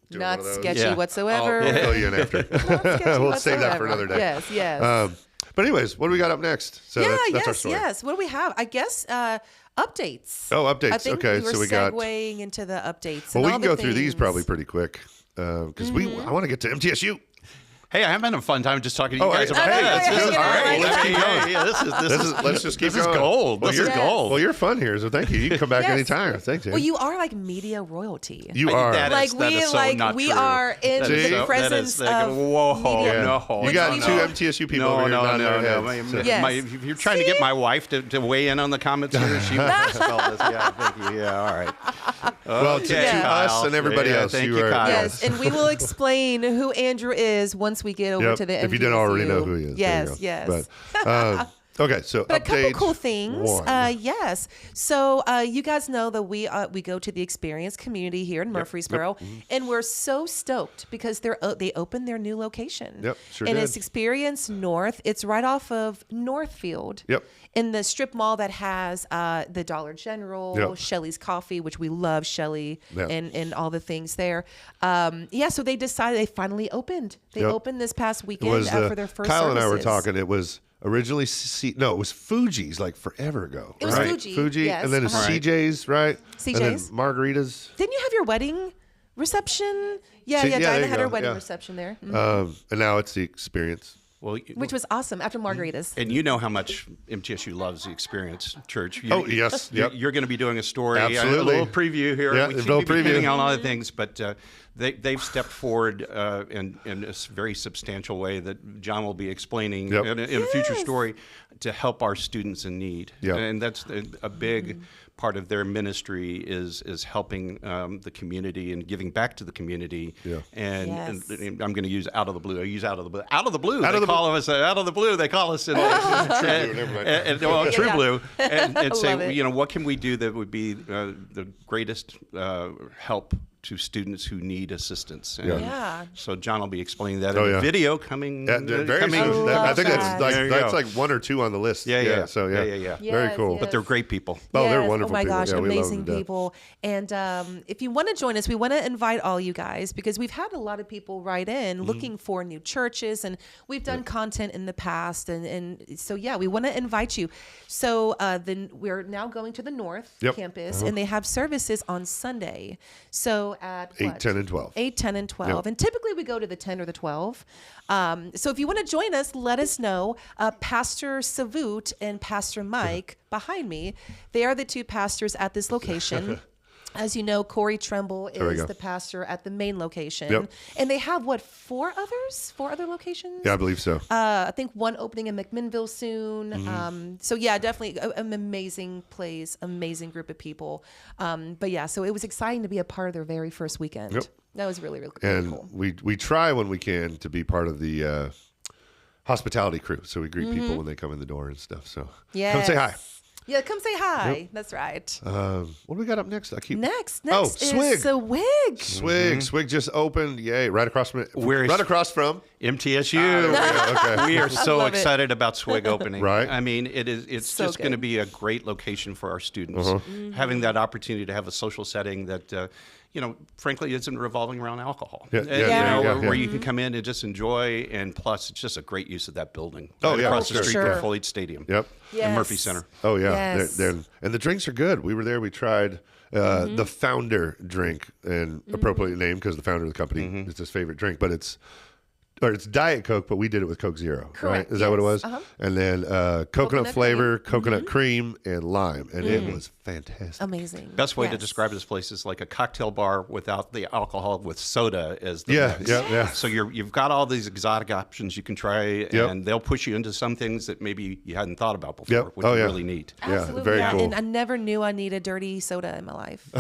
Doing Not one of those. sketchy Yeah. whatsoever. We'll fill you in after. We'll save that for another day. Yes. But anyways, what do we got up next? So that's our story. Yes. What do we have? I guess updates. Oh, updates. I think Okay, we were so we got. segueing into the updates. Well, and we all can the go through these things. probably pretty quick because I want to get to MTSU. Hey, I'm having a fun time just talking to you guys hey, about hey, this. This is all right. great. Let's keep going. Yeah, this is Let's just keep this is going. gold. Well, This is you're- gold. Well, you're fun here, so thank you. You can come back Yes. anytime. Thanks, Well, you are like media royalty. You are. That like that we is so like not we true. are in That the is so- presence that is of whoa, media. no. You got Which two we- MTSU people No, over here no, nodding no, their no. heads. So- Yes. If you're trying to get my wife to weigh in on the comments here, she will spell this. Yeah, thank you. Yeah, all right. Well, Okay, to us Kyle. and everybody Yeah, else, thank you you, are. Kyle. Yes, and we will explain who Andrew is once we get over Yep, to the MTSU. if you didn't already know who he is. There you Yes, go. yes. But, okay, so But a couple update cool things. one. Yes. So you guys know that we go to the Experience community here in Murfreesboro, and we're so stoked because they opened their new location. Yep, sure And did. it's Experience North. It's right off of Northfield. Yep. In the strip mall that has the Dollar General, Yep. Shelley's Coffee, which we love Shelley, Yep. and all the things there. So they decided they finally opened. They Yep. opened this past It weekend was for their first Kyle and I were services. talking. It was originally it was Fuji's like forever ago. It was right? Fuji, yes. and then it's Uh-huh. CJ's, right? And then CJ's. Margaritas. Didn't you have your wedding reception? Yeah, See, yeah, there Dinah you had her go, wedding yeah. reception there, And now it's the Experience. Well, which was awesome after margaritas. and you know how much MTSU loves the Experience Church. Oh, yes. Yep. You're going to be doing a story, Absolutely. a little preview here. Yeah, we a seem little to be hitting preview. on other things, but they've stepped forward in a very substantial way that John will be explaining Yep. in a future story to help our students in need. Yep. And that's a big part of their ministry is helping the community and giving back to the community. Yeah. And, Yes. and I'm going to use out of the blue. I use out of the blue. Out of the blue. Out They of the call us out of the blue. They call us in True Blue, and Love say, it. what can we do that would be the greatest help to students who need assistance. And Yeah. so John will be explaining that in a video coming. Very coming. soon. I think that. that's like 1 or 2 on the list. Yeah. So very Yes, cool. yes. But they're great people. Oh, they're Yes. wonderful Oh my people. gosh, Yeah, we love amazing them to death. people. And if you want to join us, we want to invite all you guys because we've had a lot of people write in looking for new churches, and we've done content in the past, and so we want to invite you. So then we're now going to the North Campus, and they have services on Sunday. So at 8, 10, and 12. 8, 10, and 12. And typically we go to the 10 or the 12. So if you want to join us, let us know. Pastor Savut and Pastor Mike behind me, they are the 2 pastors at this location. As you know, Corey Tremble is the pastor at the main location. Yep. And they have, 4 other locations? Yeah, I believe so. I think one opening in McMinnville soon. So definitely an amazing place, amazing group of people. So it was exciting to be a part of their very first weekend. Yep. That was really, really, And cool. we try when we can to be part of the hospitality crew. So we greet people when they come in the door and stuff. So come say hi. Yeah, come say hi. That's right. What do we got up next? Next Swig. is Swig. Swig just opened. Yay! Right across from MTSU. We are so Love it. excited about Swig opening. Right. I mean, it's So just going to good. be a great location for our students. Having that opportunity to have a social setting that, frankly, isn't revolving around alcohol. Where you can come in and just enjoy, and plus, it's just a great use of that building. Across the street sure. from Floyd Stadium. Yep. And Murphy Center. Oh yeah, Yes. and the drinks are good. We were there. We tried the founder drink, and appropriately named because the founder of the company it's his favorite drink. But it's Diet Coke, but we did it with Coke Zero. Correct, Right? Is that what it was? Uh-huh. And then coconut flavor, coconut cream, and lime, and it was fantastic. Amazing. Best way to Yes. describe this place is like a cocktail bar without the alcohol, with soda as the mix. Yeah. So you've got all these exotic options you can try, and they'll push you into some things that maybe you hadn't thought about before, which is really neat. Absolutely. very cool. And I never knew I needed dirty soda in my life.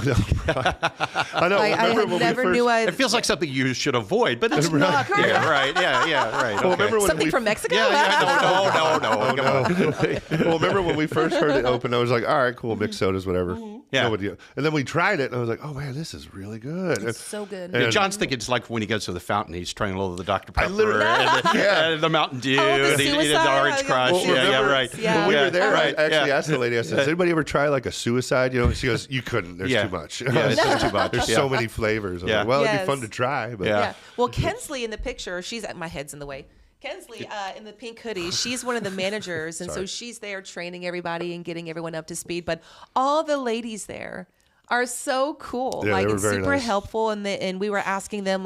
I know. I never knew I. It feels like something you should avoid, but it's not. Yeah, right. Right. Well, remember when Something from Mexico? No. Come on. Well, remember when we first heard it open? I was like, all right, cool, mixed sodas, whatever. Yeah. No big deal. And then we tried it, and I was like, oh man, this is really good. It's so good. Yeah, John's thinking it's like when he goes to the fountain, he's trying all of the Dr. Pepper literally- and the Mountain Dew, the and the suicide, Orange Crush. Well, remember, Right. When we were there, Right. I actually asked the lady, I said, does anybody ever try like a suicide? She goes, you couldn't. There's too much. Yeah, it's just too much. There's so many flavors. I was like, well, it'd be fun to try. But Yeah. Well, Kensley in the picture, my head's in the way. Kensley in the pink hoodie, she's one of the managers, and so she's there training everybody and getting everyone up to speed. But all the ladies there are so cool, Yeah, they were and very super nice. helpful. And we were asking them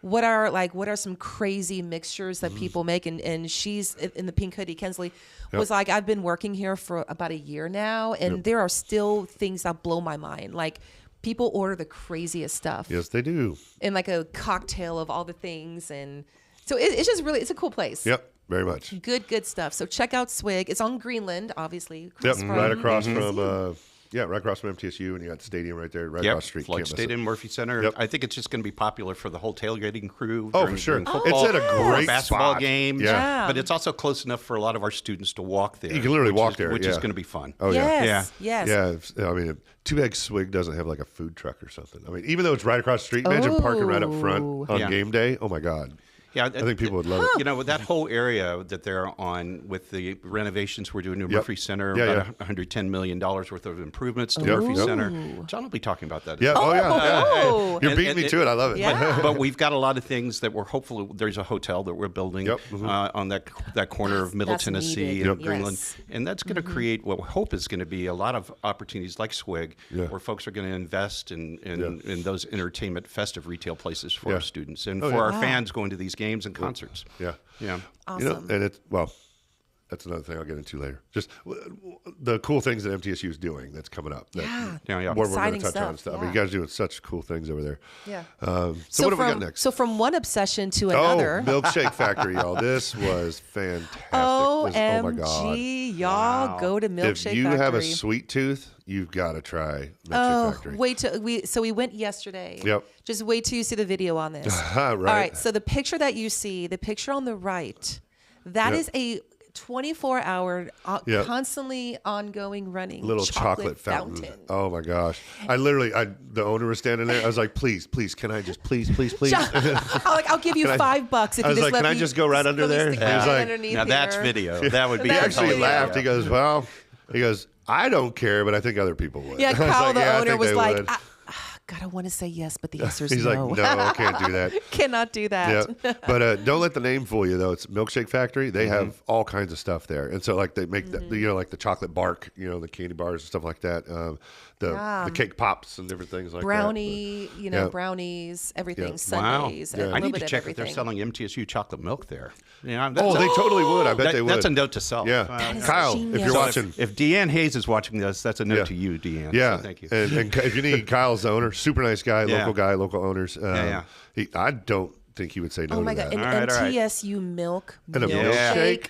what are some crazy mixtures that people make? And she's in the pink hoodie. Kensley was like, I've been working here for about a year now, and there are still things that blow my mind. Like, people order the craziest stuff. Yes, they do. And like a cocktail of all the things, and so it's just really, it's a cool place. Yep, very much. Good stuff. So check out Swig. It's on Greenland, obviously. Yep, From right across MTSU. from right across from MTSU, and you got the stadium right there, right Yep, across the street. Floyd Can't miss it. Stadium, Murphy Center. Yep. I think it's just going to be popular for the whole tailgating crew. Oh, during- for sure. during It's football at a great basketball spot. games. Yeah. But it's also close enough for a lot of our students to walk there. You can literally which walk is- there, which yeah. is going to be fun. Oh, yeah. Yes. Yeah, I mean, Too Bad Swig doesn't have like a food truck or something. I mean, even though it's right across the street, imagine parking right up front on Yeah. game day. Oh my God. Yeah, I think people would love it. You know, with that whole area that they're on, with the renovations we're doing to Murphy Center, Yeah, about $110 million worth of improvements to Yep. Murphy Yep. Center. John will be talking about that. Yeah. Oh. You're beating me to it. I love it. Yeah. But we've got a lot of things that we're hopefully, there's a hotel that we're building Yep. on that corner of Middle That's Tennessee needed. and Greenland. Yes. And that's going to create what we hope is going to be a lot of opportunities like Swig, Yeah. where folks are going to invest in those entertainment, festive retail places for Yeah. our students and Oh, for yeah. our Wow. fans going to these games and concerts. Yeah. Yeah. Awesome. And it's, that's another thing I'll get into later. Just the cool things that MTSU is doing that's coming up. Yeah. Yeah. Where we're going Exciting to touch on stuff, stuff. I mean, you yeah. guys are doing such cool things over there. Yeah. So what have we got next? So from one obsession to another. Oh, Milkshake Factory, y'all. This was fantastic. Oh my God. OMG, y'all go to Milkshake Factory. If you have a sweet tooth, you've got to try Milkshake Factory. Wait till we went yesterday. Yep. Just wait till you see the video on this. Right. All right. So the picture that you see, the picture on the right, that is 24-hour, Yep. constantly ongoing running little chocolate fountain. Oh my gosh! The owner was standing there. I was like, please, can I just please? I'll give you $5 if I you was just like, let can I me just go right under there? stick He my was hand like, underneath Now that's here. video. That would be. He That's actually video. laughed. He goes, well, I don't care, but I think other people would. Yeah, I was Kyle, like, the I owner, think was they like, would. God, I want to say yes, but the answer is He's no. like, no, I can't do that. Cannot do that. Yeah, but don't let the name fool you though. It's Milkshake Factory. They have all kinds of stuff there, and so like they make like the chocolate bark, the candy bars and stuff like that. The cake pops and different things like Brownie, that. But, brownies, everything, Yeah. Sundays. Yeah. A I little need bit to of check if they're everything. selling MTSU chocolate milk there. they totally would. I bet they would. That's a note to self. Yeah, That is Kyle, if genius. you're So watching, If Deanne Hayes is watching this, that's a note Yeah. to you, Deanne. yeah, So thank you. And if you need Kyle's the owner, super nice guy, Yeah. local owners. I don't think he would say no Oh to my that. God. All right, all right. MTSU milk. And a milkshake.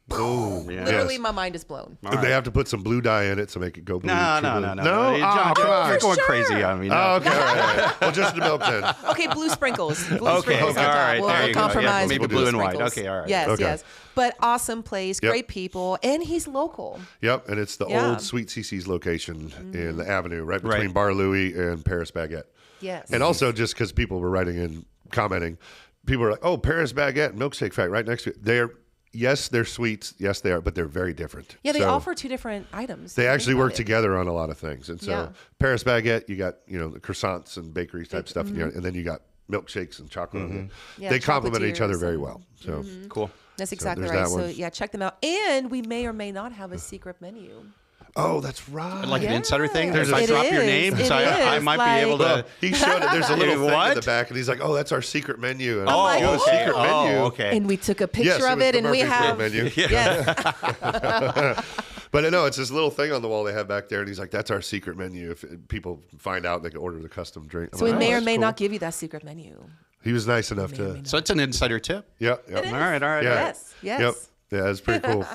Boom. Yeah. Literally, Yes. my mind is blown. All They right. have to put some blue dye in it to make it go blue. No. No? John, Oh, come on. you're going For crazy sure. on me. Oh, okay. All right. Well, just the milk then. Okay, blue sprinkles. Blue Okay, sprinkles on all top. right, We'll there you go. Yeah, compromise maybe with blue and white. sprinkles. Okay, all right. Yes, Okay. yes. But awesome place, Yep. great people, and he's local. Yep, and it's the Yeah. old Sweet CC's location in the Avenue, right between Bar Louie and Paris Baguette. Yes. And also, just because people were writing in, commenting, people were like, "Oh, Paris Baguette, Milkshake Factory, right next to it." They're sweets, yes, they are, but they're very different. Yeah, they So offer two different items. They actually Think work about it. together on a lot of things, and so Yeah. Paris Baguette, you got the croissants and bakery type stuff, and then you got milkshakes and chocolate. Yeah, They complement each other chocolatiers very and- well. So Cool. That's exactly there's right. that So one. yeah, check them out. And we may or may not have a secret menu. Oh, that's right. Like an insider thing? Yes, If I it drop your is. name, It so I is, might like- be able Well, to. he showed it. There's a little thing in the What? back, and he's like, "Oh, that's our secret menu." And Oh, I'm like, okay. secret menu." Oh, okay. And we took a picture Yes, of was it, the and we Murfreesboro have menu. yes. But no, it's this little thing on the wall they have back there, and he's like, "That's our secret menu. If people find out, they can order the custom drink." I'm So we like, may "Oh, or that's may cool." not give you that secret menu. He was nice enough to. So it's an insider tip. Yep. It is. All right. Yeah. Yes. Yes. Yep. Yeah, it's pretty cool.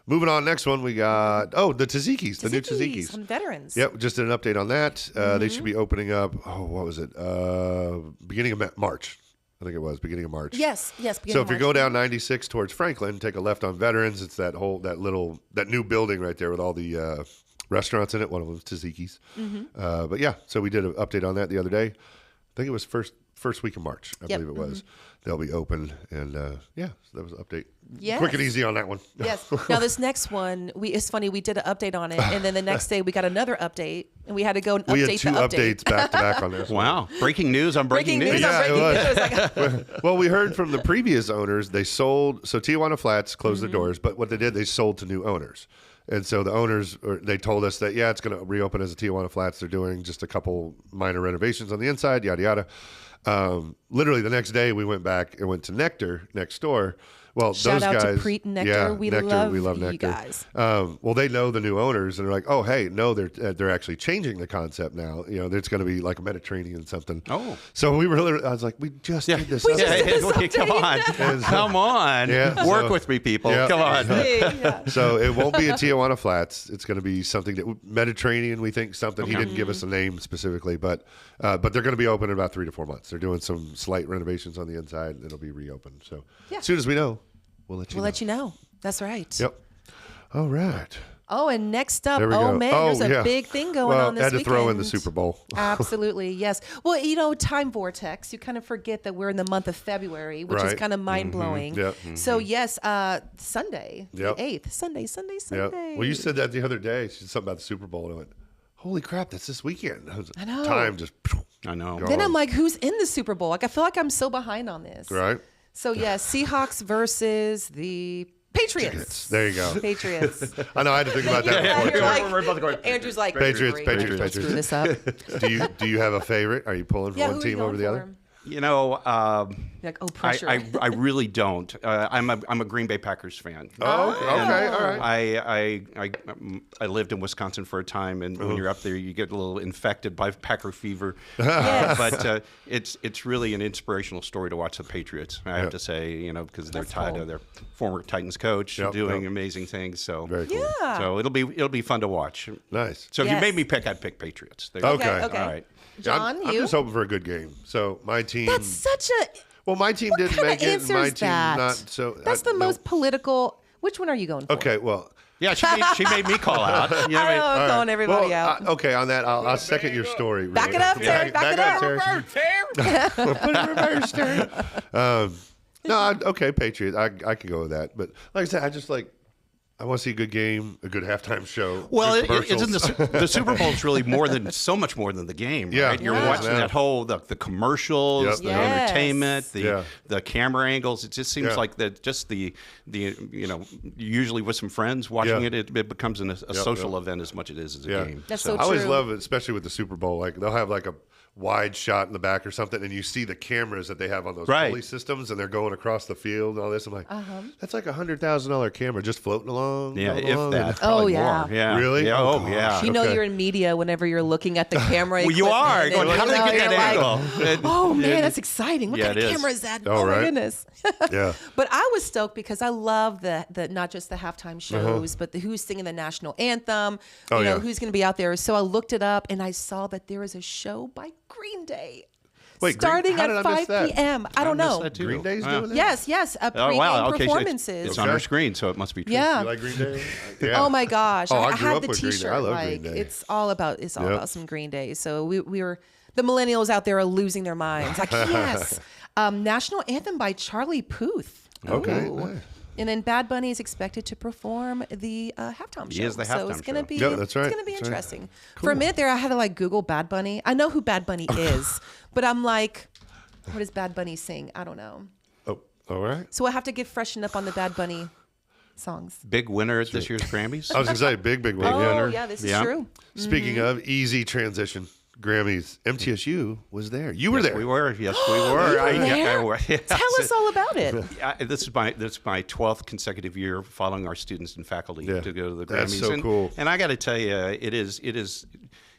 Moving on, next one we got the Tzatziki's, the new Tzatziki's. on veterans. Yep, just did an update on that. They should be opening up. Oh, what was it? Beginning of March, I think it was beginning of March. Yes. Yes. So if you go down 96 towards Franklin, take a left on Veterans. It's that new building right there with all the restaurants in it. One of them is Tzatziki's. But yeah, so we did an update on that the other day. I think it was first week of March. I believe it was. They'll be open, and so that was an update. Yes. Quick and easy on that one. Yes. Now this next one, it's funny. We did an update on it, and then the next day we got another update, and we had to go and We update had two the update. updates back to back on this. Wow. Breaking news on breaking news. Yeah, on it breaking news. Well, we heard from the previous owners. They sold. So Tijuana Flats closed Mm-hmm. the doors, but what they did, they sold to new owners. And so the owners, they told us that, yeah, it's going to reopen as a Tijuana Flats. They're doing just a couple minor renovations on the inside, yada, yada. Literally the next day we went back and went to Nectar next door. Well, Shout those out guys, to Preet and Nectar. Yeah, We Nectar, love we love you Nectar. guys. Well, they know the new owners, and they're like, "Oh, hey, no, they're actually changing the concept now. There's going to be like a Mediterranean something." Oh. So we were literally, I was like, "We just did this." We update." just did this Okay, come on. Come on. Yeah, Work so- with me, people. Yeah. Come on. Yeah. So it won't be a Tijuana Flats. It's going to be something that Mediterranean. We think something. He didn't give us a name specifically, but they're going to be open in about 3 to 4 months. They're doing some slight renovations on the inside, and it'll be reopened. So Yeah. as soon as we know, we'll let you. We'll know. let you know. That's right. Yep. All right. Oh, and next up, There we go. man, there's a yeah. big thing going well, on this had to weekend. throw in the Super Bowl. Absolutely, yes. Well, time vortex. You kind of forget that we're in the month of February, which is Right. kind of mind blowing. Yep. So yes, Sunday, Yep. the 8th, Sunday. Yep. Well, you said that the other day. She said something about the Super Bowl, and I went, "Holy crap, that's this weekend!" I know. Time just. I know. Then I'm like, who's in the Super Bowl? Like, I feel like I'm so behind on this. Right. So yes, Seahawks versus the Patriots. There you go. Patriots. I know. I had to think about that. And before, you're too. like, We're about to go. Andrew's like, Patriots, "Don't Patriots. screw this up. Do you have a favorite? Are you pulling for Yeah, one who are you team over going the other? for? You know, You're like, oh, pressure. I really don't. I'm a Green Bay Packers fan. Oh, okay, all right. I lived in Wisconsin for a time, and when you're up there, you get a little infected by Packer fever. Yes. But it's really an inspirational story to watch the Patriots. I have to say, because they're That's tied cool. to their former Titans coach, Yep, doing yep. amazing things. So Very cool. Yeah. So it'll be fun to watch. Nice. So if you Yes. made me pick, I'd pick Patriots. There you go. Okay. Okay. All right. John, I'm you? just hoping for a good game. So my team. That's such a Well, my team didn't make it. And my team not. So that's the most political. Which one are you going for? Okay, well. Yeah, she made me call out. You know, I'm calling everybody out. Okay, on that, I'll second your story. Back it up, Terry. Back it up. Terry. Put it in reverse, Terry. Okay, Patriots. I can go with that. But like I said, I want to see a good game, a good halftime show. Well, isn't the Super Bowl is really so much more than the game, right? You're watching that whole the commercials, the entertainment, the camera angles. It just seems like the usually with some friends watching it becomes a social event as much as it is as a game. That's so true. I always love it, especially with the Super Bowl. Like they'll have like a wide shot in the back or something, and you see the cameras that they have on those pulley systems, and they're going across the field and all this. I'm like, that's like $100,000 camera just floating along. Yeah, if that. More. Yeah. Really? Yeah. Oh, yeah. You know you're in media whenever you're looking at the camera. Well, you are. Going, how do they get that angle? Oh, man, that's exciting. What kind of camera is that? Oh, my goodness. Yeah. But I was stoked because I love the not just the halftime shows, but who's singing the national anthem, who's going to be out there. So I looked it up, and I saw that there is a show by Green Day. Wait, starting at 5 p.m. I don't know. Green Day's doing that? Yes. Pregame performances. It's on our screen, so it must be true. Yeah. You like Green Day? Yeah. Oh my gosh! I had grew up the with T-shirt. Green Day. I love Green Day. It's all about some Green Day. So we were the millennials out there are losing their minds. Like yes, national anthem by Charlie Puth. Okay. Nice. And then Bad Bunny is expected to perform the halftime show. He is the halftime show. So it's going to be, that's right. It's going to be interesting. Right. Cool. For a minute there, I had to Google Bad Bunny. I know who Bad Bunny is, but I'm like, what does Bad Bunny sing? I don't know. Oh, all right. So I have to get freshened up on the Bad Bunny songs. Big winner at this year's Grammys. I was going to say big winner. Oh, yeah, this is true. Speaking of easy transition. Grammys, MTSU was there. You were there. We were. Yes, we were. I were. Tell us all about it. This is my 12th consecutive year following our students and faculty to go to the Grammys. That's so cool. And I got to tell you,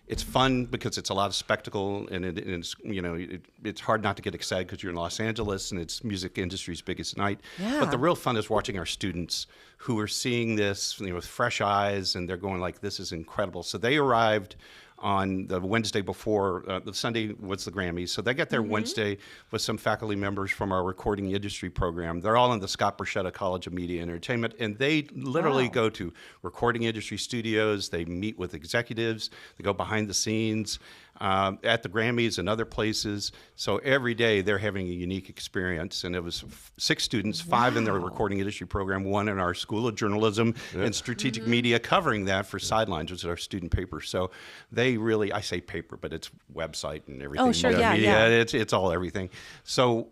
it's fun because it's a lot of spectacle, and it's hard not to get excited because you're in Los Angeles and it's music industry's biggest night. Yeah. But the real fun is watching our students who are seeing this with fresh eyes, and they're going like, "This is incredible." So they arrived on the Wednesday before, the Sunday was the Grammys. So they got there Wednesday with some faculty members from our recording industry program. They're all in the Scott Borchetta College of Media and Entertainment, and they literally go to recording industry studios. They meet with executives. They go behind the scenes at the Grammys and other places. So every day they're having a unique experience. And it was 6 students, 5 in their recording industry program, 1 in our School of Journalism and Strategic Media, covering that for Sidelines, which is our student paper. So they really, I say paper, but it's website and everything. Oh, sure, media. It's all everything. So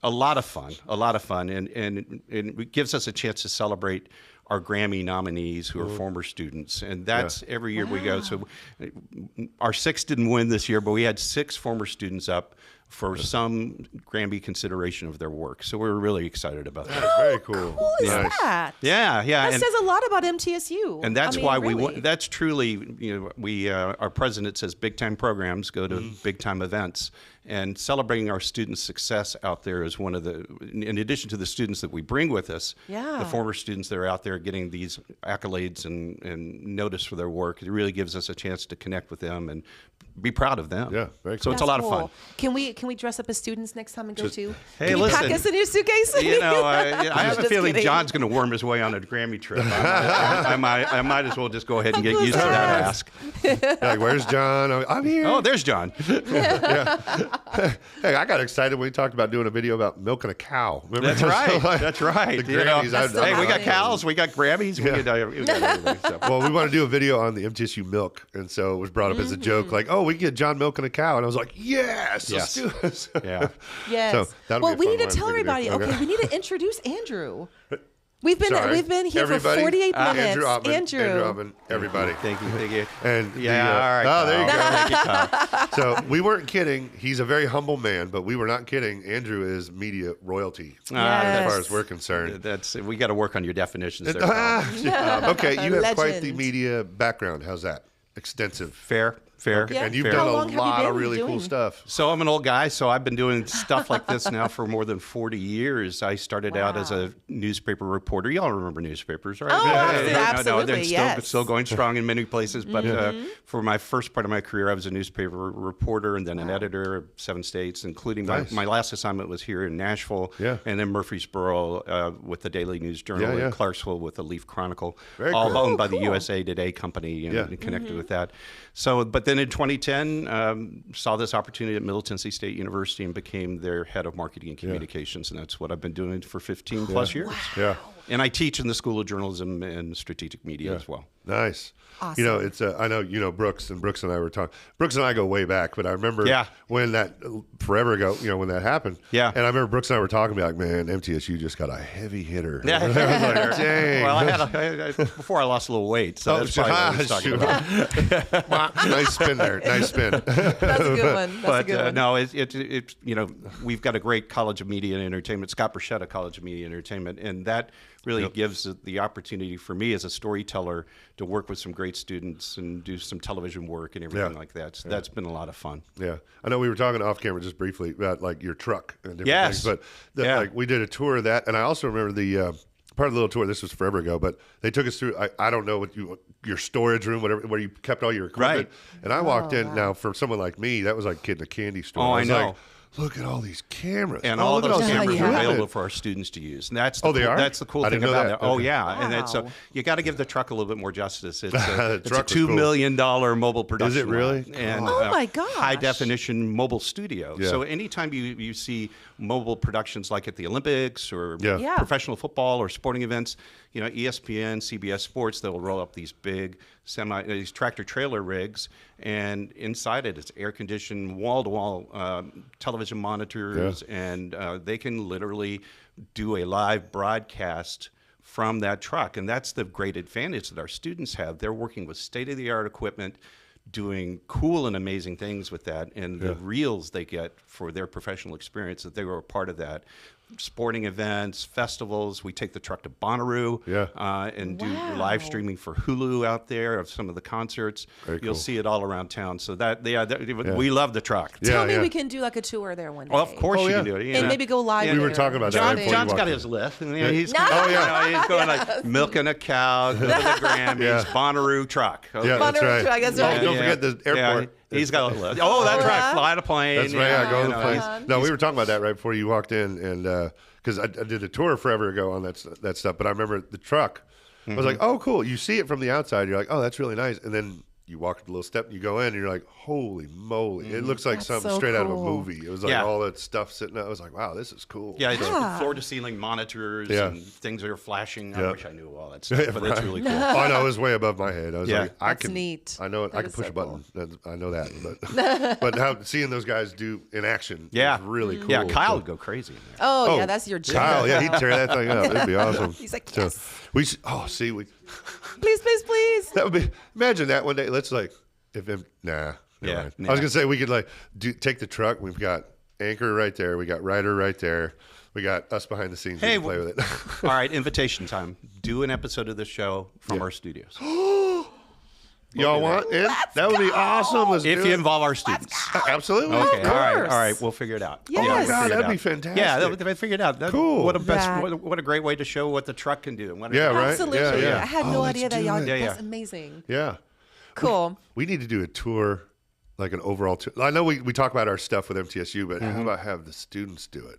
a lot of fun, and it gives us a chance to celebrate our Grammy nominees who are former students. And that's every year we go. So our 6 didn't win this year, but we had 6 former students up for some Grammy consideration of their work. So we're really excited about that. That's very cool. How cool is that? Yeah. That says a lot about MTSU. And that's why that's truly, our president says big time programs go to big time events. And celebrating our students' success out there is one of the, in addition to the students that we bring with us, the former students that are out there getting these accolades and notice for their work, it really gives us a chance to connect with them and be proud of them. Yeah, very cool. So it's a lot of fun. Can we dress up as students next time and go too? Hey, can you pack us in your suitcase? I have a feeling John's going to worm his way on a Grammy trip. I might as well just go ahead and get used to that ask. Like, where's John? I'm here. Oh, there's John. Hey, I got excited when we talked about doing a video about milking a cow. Remember? That's right. That's right. The Grammys. Hey, we got cows, we got Grammys, we got everything. So. Well, we want to do a video on the MTSU milk, and so it was brought up as a joke, like, oh, we can get John milking a cow, and I was like, yes. Let's do it. Yeah. Yes. So well, we need to tell everybody. Okay, we need to introduce Andrew. We've been here everybody. for 48 minutes. Andrew Oppmann. Andrew Oppmann, everybody. Thank you. And all right. Oh, there you go. Thank you, Kyle. So we weren't kidding. He's a very humble man, but we were not kidding. Andrew is media royalty as far as we're concerned. We got to work on your definitions there. Okay, you have quite the Legend. media background. How's that? Extensive. Fair. Fair. Yeah. And you've Fair. done How a long have you lot of been really cool doing? stuff. So I'm an old guy, so I've been doing stuff like this now for more than 40 years. I started out as a newspaper reporter. Y'all remember newspapers, right? Oh, absolutely, they're yes. still going strong in many places. But for my first part of my career, I was a newspaper reporter and then an editor of 7 states, including my last assignment was here in Nashville, and then Murfreesboro with the Daily News Journal, and Clarksville with the Leaf Chronicle, all owned by the USA Today company and connected with that. So, but then in 2010, saw this opportunity at Middle Tennessee State University and became their head of marketing and communications, and that's what I've been doing for 15 plus years. Yeah. And I teach in the School of Journalism and Strategic Media as well. Nice. Awesome. You know, it's I know you know Brooks and I were talking. Brooks and I go way back, but I remember when that forever ago, you know, when that happened. Yeah. And I remember Brooks and I were talking about, like, man, MTSU just got a heavy hitter. Yeah. I was like, dang. Well, I before I lost a little weight, so that's probably what I was talking about. Nice spin there. Nice spin. That's a good one. That's a good one. No, it's you know, we've got a great College of Media and Entertainment, Scott Burchetta College of Media and Entertainment, and that really gives the opportunity for me as a storyteller to work with some great students and do some television work and everything like that. So that's been a lot of fun. Yeah, I know we were talking off camera just briefly about like your truck and different things, but like we did a tour of that, and I also remember the part of the little tour. This was forever ago, but they took us through. I don't know what your storage room, whatever, where you kept all your equipment. Right. And I walked in. Now, for someone like me, that was like getting a candy store. Oh, I know. Like, look at all these cameras. And oh, all look at those all cameras these are equipment. available for our students to use. And that's the they are? That's the cool I thing didn't know about that. it. Oh, Okay. yeah. And it's Wow. you got to give the truck a little bit more justice. It's a truck was $2 cool. million mobile production Is it really? line and Oh, my gosh. high definition mobile studio. Yeah. So anytime you see mobile productions like at the Olympics or Yeah. professional football or sporting events, you know, ESPN, CBS Sports, they'll roll up these big these tractor trailer rigs, and inside it, it's air conditioned, wall to wall television monitors, and they can literally do a live broadcast from that truck. And that's the great advantage that our students have. They're working with state of the art equipment, doing cool and amazing things with that, and the reels they get for their professional experience that they were a part of that. Sporting events, festivals. We take the truck to Bonnaroo and do live streaming for Hulu out there of some of the concerts. Very You'll cool. see it all around town. So we love the truck. Tell me we can do like a tour there one day. Well, of course you can do it. And maybe go live. We were there. talking about that John, right before you John's walked got in. his lift. And he's he's going like milking a cow, going to the Grammys, Bonnaroo truck. Okay. Yeah, that's Bonnaroo right. truck, that's right. Don't forget the airport. Yeah, he's got a lift. Oh, that's right. Fly the plane. That's right. Yeah, go to the you know, place. No, we were talking about that right before you walked in, and because I did a tour forever ago on that stuff. But I remember the truck. I was like, oh, cool. You see it from the outside. You're like, oh, that's really nice. And then you walk a little step and you go in and you're like, holy moly. It looks like something so straight out of a cool. movie. It was like all that stuff sitting out. I was like, wow, this is cool. Yeah, it's floor to ceiling monitors and things that are flashing. I wish I knew all that stuff, but it's really cool. Oh, I know. It was way above my head. I was like, That's neat. I know it. I That can is push so a button. I know that. But how seeing those guys do in action is really cool. Yeah, Kyle would go crazy in there. Oh, yeah, that's your jam. Kyle, yeah, he'd tear that thing up. It'd be awesome. He's like, So, yes. we should, see, Please, please, please. that would be, imagine that one day. Let's like, never mind. I was gonna say we could like take the truck. We've got anchor right there. We got rider right there. We got us behind the scenes. Hey, we can play with it. All right, invitation time. Do an episode of the show from our studios. Y'all want in? That would be awesome. Let's If do you it. involve our students. Absolutely. Okay, Of all right, course. all right. We'll figure it out. Yes. Oh my Yes. God, Figure it that'd be out. fantastic. Yeah, they figured out. Cool. What a best. That- What a great way to show what the truck can do. Yeah, right. Absolutely. Yeah, yeah. I had Oh, no let's idea that do y'all. it. Yeah, That's yeah. amazing. Yeah. Cool. We need to do a tour, like an overall tour. I know we talk about our stuff with MTSU, but how about have the students do it?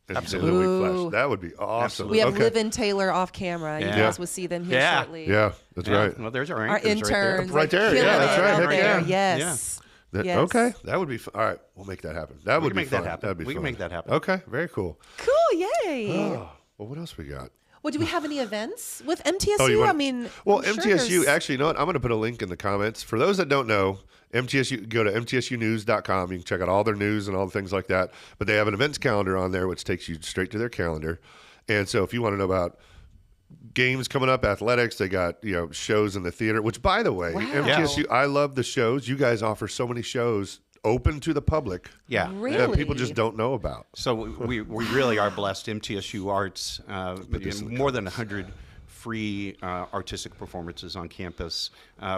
And Absolutely. then we Ooh. flash. That would be awesome. We have Okay. Liv and Taylor off camera. You Yeah. guys will see them here Yeah. shortly. Yeah, that's right. Well, there's our Our anchors interns. Right there. killing Yeah, that's it right. out Heck there. yeah. Yes. That- Yes. Okay, that would be fun. All right, we'll make that happen. That would can be make that fun. happen. That'd be We can fun. make that happen. Okay, very cool. Cool. Yay. Oh, well, what else we got? Well, do we have any events with MTSU? Oh, you want- I mean, well, I'm sure MTSU, there's- actually, you know what? I'm going to put a link in the comments. For those that don't know, MTSU, go to mtsunews.com. You can check out all their news and all the things like that. But they have an events calendar on there, which takes you straight to their calendar. And so if you want to know about games coming up, athletics, they got, shows in the theater, which, by the way, MTSU, I love the shows. You guys offer so many shows open to the public Yeah. Really? that people just don't know about. So we really are blessed. MTSU Arts, more than 100 free artistic performances on campus.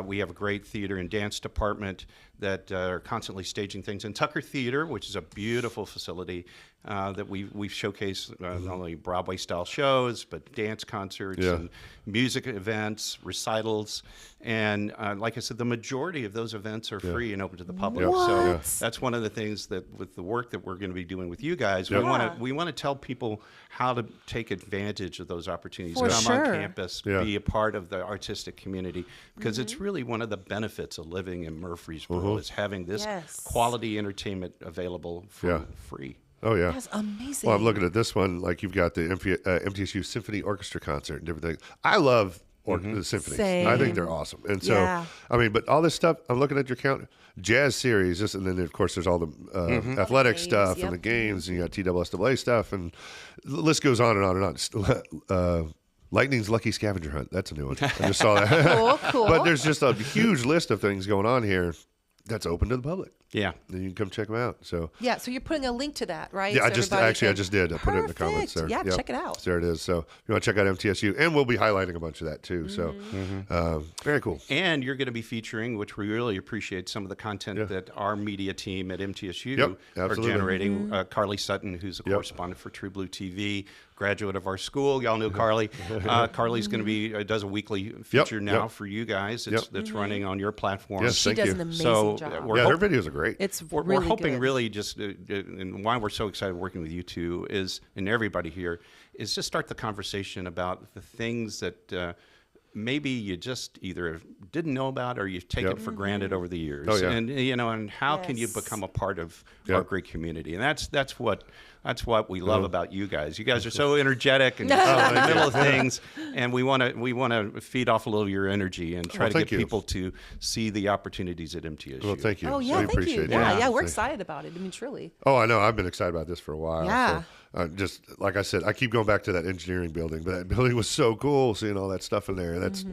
We have a great theater and dance department that are constantly staging things in Tucker Theater, which is a beautiful facility that we've showcased not only Broadway-style shows, but dance concerts and music events, recitals. And like I said, the majority of those events are free and open to the public. So that's one of the things that with the work that we're going to be doing with you guys, we want to tell people how to take advantage of those opportunities. Come on campus, be a part of the artistic community, because it's really one of the benefits of living in Murfreesboro is having this quality entertainment available for free. Oh, yeah. That's amazing. Well, I'm looking at this one. Like, you've got the MTSU Symphony Orchestra concert and different things. I love the symphonies. Same. I think they're awesome. And so, I mean, but all this stuff, I'm looking at your count. Jazz series, and then, of course, there's all the athletic stuff and the games, and you got TSSAA stuff, and the list goes on and on and on. Lightning's Lucky Scavenger Hunt. That's a new one. I just saw that. Cool. But there's just a huge list of things going on here that's open to the public. Yeah. And you can come check them out. So so you're putting a link to that, right? Yeah, so I just did. I put it in the comments there. Yeah, check it out. So there it is. So if you want to check out MTSU, and we'll be highlighting a bunch of that too. So very cool. And you're going to be featuring, which we really appreciate, some of the content that our media team at MTSU are generating. Carly Sutton, who's a correspondent for True Blue TV, graduate of our school. Y'all know Carly. Carly's going to be does a weekly feature now for you guys. That's running on your platform. Yes, she does an amazing job. Her videos are great. We're hoping really just, and why we're so excited working with you two is, and everybody here, is just start the conversation about the things that maybe you just either didn't know about or you've taken for granted over the years. And and how can you become a part of our great community? And that's what we love about you guys. You guys are so energetic and in the middle of things, and we want to feed off a little of your energy and try to get people to see the opportunities at MTSU. Well, thank you. Oh, yeah, we appreciate it. Yeah, we're excited about it. I mean, truly. Oh, I know. I've been excited about this for a while. Yeah. So, just like I said, I keep going back to that engineering building, but that building was so cool, seeing all that stuff in there. That's,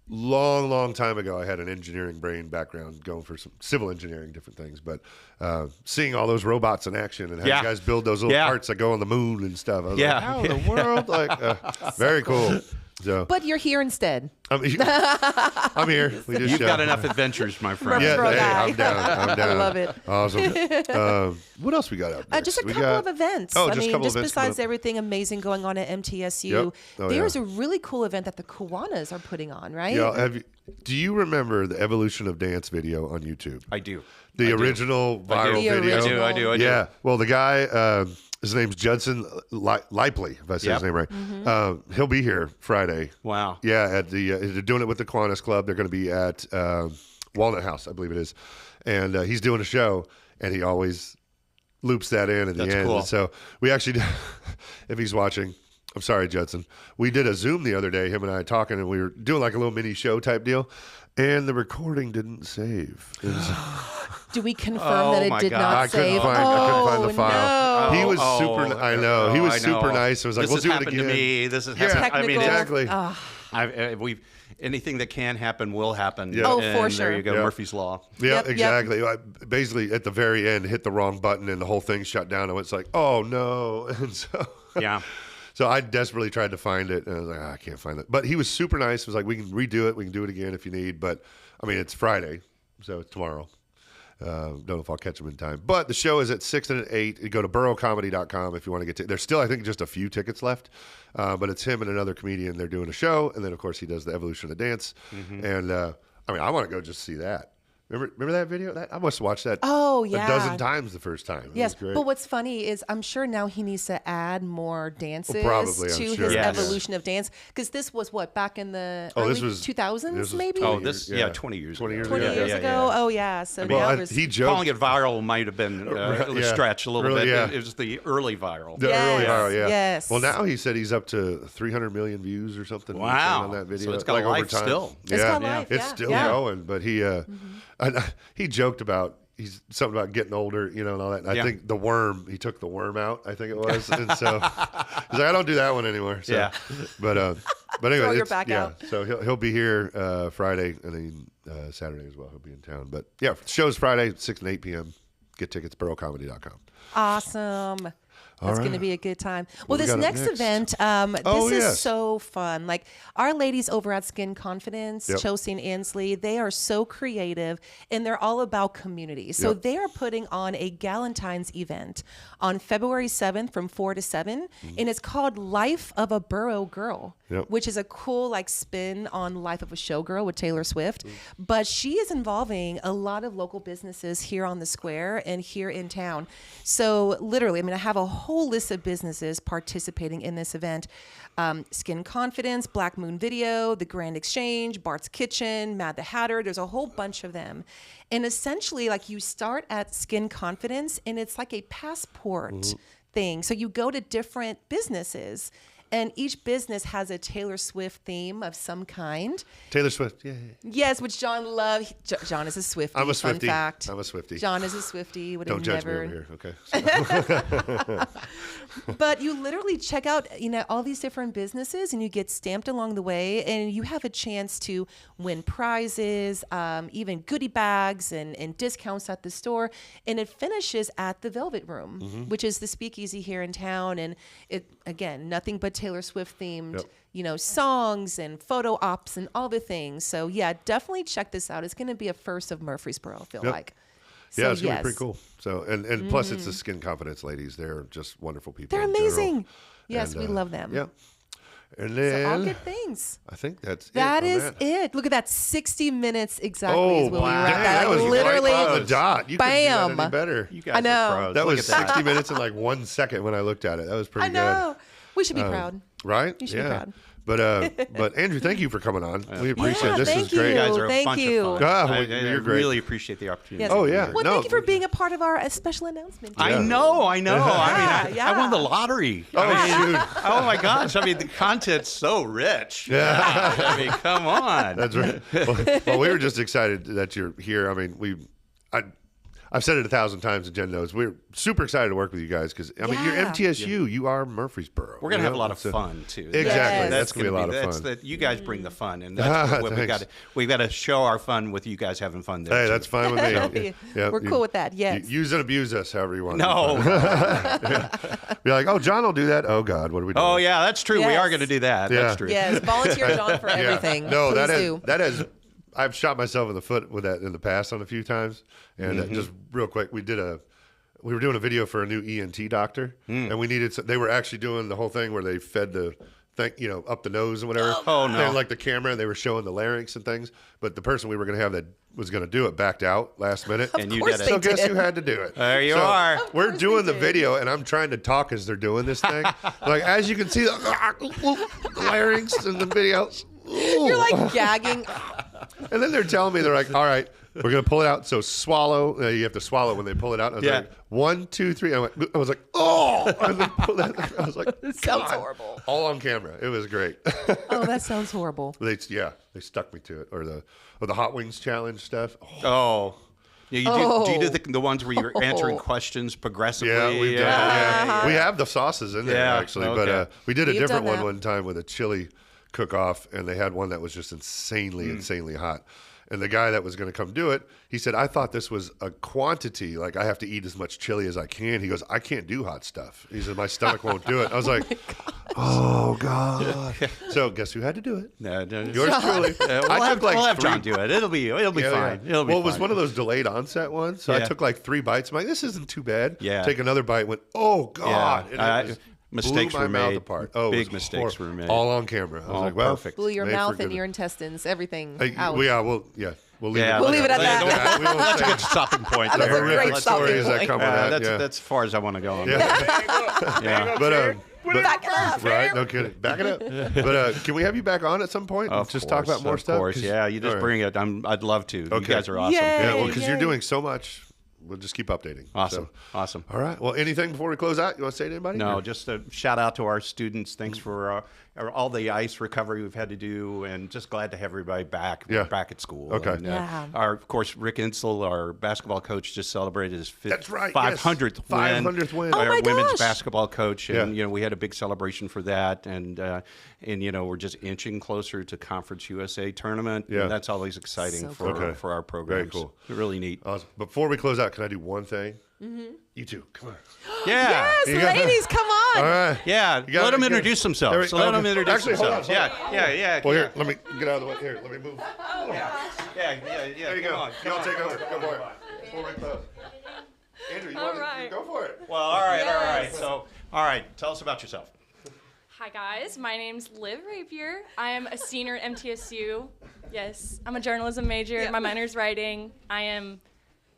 long time ago, I had an engineering brain background, going for some civil engineering, different things. But seeing all those robots in action and how you guys build those little parts that go on the moon and stuff, I was like, how in the world? Very cool. So, but you're here instead. I'm here. You've got enough adventures, my friend. I'm down. I love it. Awesome. What else we got up next? Just a couple of events. Oh, just a couple of events besides everything amazing going on at MTSU, there's a really cool event that the Kiwanis are putting on, right? Yeah. Do you remember the Evolution of Dance video on YouTube? I do. The original viral video? I do. Yeah. Well, the guy, his name's Judson Lipley, if I say his name right. He'll be here Friday. Wow. Yeah, at the they're doing it with the Kiwanis Club. They're going to be at Walnut House, I believe it is. And he's doing a show, and he always loops that in at the end. Cool. And so we actually, if he's watching, I'm sorry, Judson. We did a Zoom the other day, him and I talking, and we were doing like a little mini show type deal, and the recording didn't save. Do we confirm that it did not save? I couldn't find the file. No. He was super. I know. He was super nice. It was like, we'll do it again. To me. This has happened. I mean, Exactly. we've anything that can happen will happen. Yeah. Oh, and for sure. There you go, Murphy's Law. Yeah, exactly. I basically, at the very end, hit the wrong button, and the whole thing shut down. And it's like, oh no. And so So I desperately tried to find it, and I was like, I can't find it. But he was super nice. He was like, we can redo it. We can do it again if you need. But, I mean, it's Friday, so it's tomorrow. Don't know if I'll catch him in time. But the show is at 6 and at 8. You go to burrowcomedy.com if you want to get to. There's still, I think, just a few tickets left. But it's him and another comedian. They're doing a show. And then, of course, he does the Evolution of Dance. And, I mean, I want to go just see that. Remember that video? I must have watched that a dozen times the first time. Yes, but what's funny is I'm sure now he needs to add more dances to his evolution of dance, because this was back in the early 2000s, maybe? 20 years ago. 20 years ago. Oh, yeah. So now he joked. Calling it viral might have been a stretch a little bit. It was the early viral. The early viral, Yes. Well, now he said he's up to 300 million views or something. Wow. On that video. So it's got life still. It's got life, It's still going, but he joked about something about getting older, and all that. And I think the worm, he took the worm out, I think it was. And so he's like, I don't do that one anywhere. So, but anyway, so he'll be here Friday, and then Saturday as well. He'll be in town. But yeah, show's Friday, 6 and 8 p.m. Get tickets, burrowcomedy.com. Awesome. That's going to be a good time. Well, this next event, Oh, this yes. is so fun. Like our ladies over at Skin Confidence, Chelsea and Ansley, they are so creative and they're all about community. So they are putting on a Galentine's event on February 7th from 4 to 7. And it's called Life of a Borough Girl, which is a cool like spin on Life of a Showgirl with Taylor Swift. But she is involving a lot of local businesses here on the square and here in town. So literally, I have a whole list of businesses participating in this event. Skin Confidence, Black Moon Video, The Grand Exchange, Bart's Kitchen, Mad the Hatter. There's a whole bunch of them. And essentially, like you start at Skin Confidence and it's like a passport thing. So you go to different businesses and each business has a Taylor Swift theme of some kind. Taylor Swift, yeah. Yes, which John loves. John is a Swiftie. I'm a Swiftie. Fun fact. I'm a Swiftie. John is a Swiftie. Don't judge me over here, okay? But you literally check out, all these different businesses and you get stamped along the way and you have a chance to win prizes, even goodie bags and discounts at the store. And it finishes at the Velvet Room, which is the speakeasy here in town. And it, again, nothing but Taylor Swift themed, songs and photo ops and all the things. So yeah, definitely check this out. It's going to be a first of Murfreesboro, I feel like. So, it's going to be pretty cool. So, and plus it's the Skin Confidence ladies. They're just wonderful people. They're in amazing. general. Yes, And, we love them. Yeah. And then So all good things. I think that's That it. is on it. Look at that. 60 minutes exactly Oh, is what we were wow. at. That was Literally. right on the dot. You couldn't do Bam. that any better. You guys I know. are pros. That Look was at that. 60 minutes in like 1 second when I looked at it. That was pretty I know. We should be good. proud. Right? You should be proud. But Andrew, thank you for coming on. We appreciate Yeah, it. This thank is great. You guys are Thank a bunch you. of fun. Ah, I you're great. really appreciate the opportunity. Yes. Oh, yeah. Well, No. thank you for being a part of our special announcement. I know. I Yeah. won the lottery. Oh my gosh. I mean, the content's so rich. Yeah. I mean, come on. That's right. Well, we were just excited that you're here. I mean, I've said it 1,000 times, and Jen knows. We're super excited to work with you guys because, you're MTSU. You are Murfreesboro. We're gonna have a lot of fun too. Exactly. Yes. That's going to be a lot of fun. You guys bring the fun, and that's what we've got to show our fun with you guys having fun there. Hey, too. that's fine with me. Yeah, We're cool with that. Yes. Use and abuse us however you want. No. You're like, oh, John will do that. Oh, God, what are we doing? Oh yeah, that's true. We Yes. are going to do that. Yeah. That's true. Yes. Volunteer John for everything. No, Please that do. has. I've shot myself in the foot with that in the past on a few times. And just real quick, we were doing a video for a new ENT doctor, and they were actually doing the whole thing where they fed the thing, up the nose and whatever. Oh, no. They had like the camera, and they were showing the larynx and things. But the person we were going to have that was going to do it backed out last minute. And you course did it. So they guess did. who had to do it? There you So are. We're course doing they the did. video, and I'm trying to talk as they're doing this thing. Like, as you can see, the larynx in the video. You're like gagging. And then they're telling me, they're like, all right, we're going to pull it out. So swallow. You have to swallow when they pull it out. I was like, 1, 2, 3. I was like, oh. And then pull that. I was like, Sounds God. horrible. All on camera. It was great. Oh, that sounds horrible. They stuck me to it. Or the Hot Wings Challenge stuff. Oh. Yeah, do you do the ones where you're answering Oh. questions progressively? Yeah, we've done that. Yeah. We have the sauces in there, Yeah, actually. okay. But we did a We've different done that. one time with a chili cook-off, and they had one that was just insanely hot. And the guy that was going to come do it, he said, I thought this was a quantity. Like, I have to eat as much chili as I can. He goes, I can't do hot stuff. He said, my stomach won't do it. I was like, oh, God. So guess who had to do it? No. Yours truly. We'll have John do it. It'll be fine. It'll be it was fine. one of those delayed onset ones. So I Yeah. took like 3 bites. I'm like, this isn't too bad. Yeah. Take another bite. Went, oh, God. Yeah. And it just Mistakes blew my were mouth made. apart. Oh, it Big was mistakes horrible. were made. All on camera. I was like, well, perfect. Blew your made for mouth and good. your intestines, everything. We'll out. leave it. We'll leave it at that. Yeah, we won't That's a say good stopping point. That's a the great horrific stopping stories that point. come with that. That's as far as I want to go on Yeah. that. Yeah. But Back it up. right? No kidding. Back it up. But can we have you back on at some point? and Of just course, talk about more of stuff. course, yeah. You just All right. bring it. I'd love to. You Okay. guys are awesome. Yay. Yeah, well, because you're Yay. doing so much. We'll just keep updating. Awesome. So, Awesome. all right. Well, anything before we close out? You want to say to anybody? No, Or- just a shout out to our students. Thanks for all the ice recovery we've had to do, and just glad to have everybody back. Yeah. Back at school. Okay. And, Yeah. of course, Rick Insel, our basketball coach, just celebrated his That's right, 500th yes. win. 500th win. Oh Our my women's gosh. basketball coach, and Yeah. we had a big celebration for that, and we're just inching closer to Conference USA tournament. Yeah. And that's always exciting So for cool. Okay. for our programs. Very cool. Really neat. Awesome. Before we close out, can I do one thing? You two, come on. Yeah. Yes, ladies, come on. All right. Yeah, let them introduce themselves. There we- Let them okay. introduce Actually, hold on, themselves. hold Yeah. Well, here, let me get out of the way. Here, let me move. Yeah. There you go. Y'all take over. Go for it. Before we close. Andrew, you want to go for it? Well, all right. So, all right, tell us about yourself. Hi guys, my name's Liv Rapier. I am a senior at MTSU. Yes, I'm a journalism major. My minor's writing. I am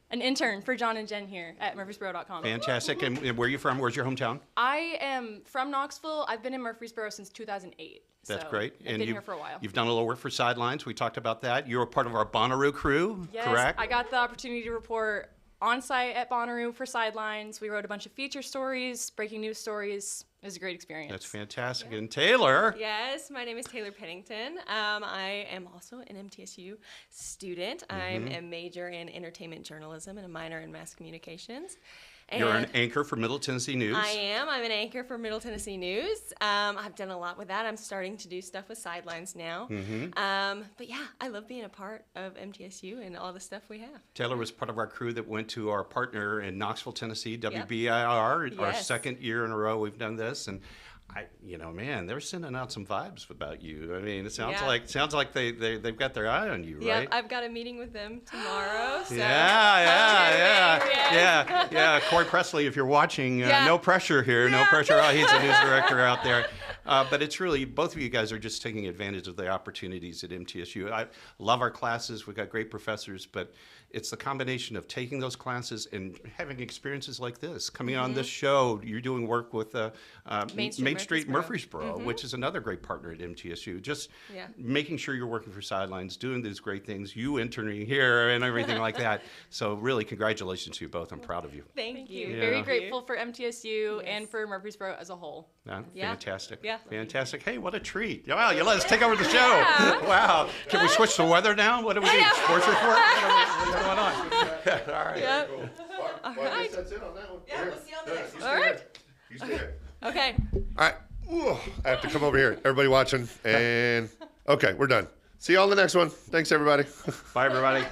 an intern for John and Jen here at Murfreesboro.com. Fantastic. And where are you from? Where's your hometown? I am from Knoxville. I've been in Murfreesboro since 2008. That's so great. I've been here for a while. You've done a little work for Sidelines. We talked about that. You were part of our Bonnaroo crew, Yes, correct? I got the opportunity to report on site at Bonnaroo for Sidelines. We wrote a bunch of feature stories, breaking news stories. It was a great experience. That's fantastic. And Taylor. Yes, my name is Taylor Pennington. I am also an MTSU student. I'm a major in entertainment journalism and a minor in mass communications. You're an And anchor for Middle Tennessee News. I am. I'm an anchor for Middle Tennessee News. I've done a lot with that. I'm starting to do stuff with Sidelines now. But yeah, I love being a part of MTSU and all the stuff we have. Taylor was part of our crew that went to our partner in Knoxville, Tennessee, WBIR. Our Yes. second year in a row we've done this. And man, they're sending out some vibes about you. I mean, it sounds like they've got their eye on you, right? Yep, I've got a meeting with them tomorrow. So Yeah. Corey Presley, if you're watching, no pressure here, no pressure. Oh, he's a news director out there. But it's really, both of you guys are just taking advantage of the opportunities at MTSU. I love our classes. We've got great professors, but it's the combination of taking those classes and having experiences like this. Coming on this show, you're doing work with Main Street Murfreesboro, which is another great partner at MTSU. Just making sure you're working for Sidelines, doing these great things, you interning here and everything like that. So really, congratulations to you both. I'm proud of you. Thank you. Yeah. Very grateful for MTSU and for Murfreesboro as a whole. Fantastic. Yeah. Fantastic. Hey, what a treat. Wow, you let us take over the show. Wow. Can we switch the weather now? What do we need? Sports report? What's going on? All right. Yep. Cool. Well, I guess that's it on that one. Yeah, we'll see you on the next one. All right. You stay there. Okay. All right. Ooh, I have to come over here. Everybody watching. And okay, we're done. See you all in the next one. Thanks, everybody. Bye, everybody.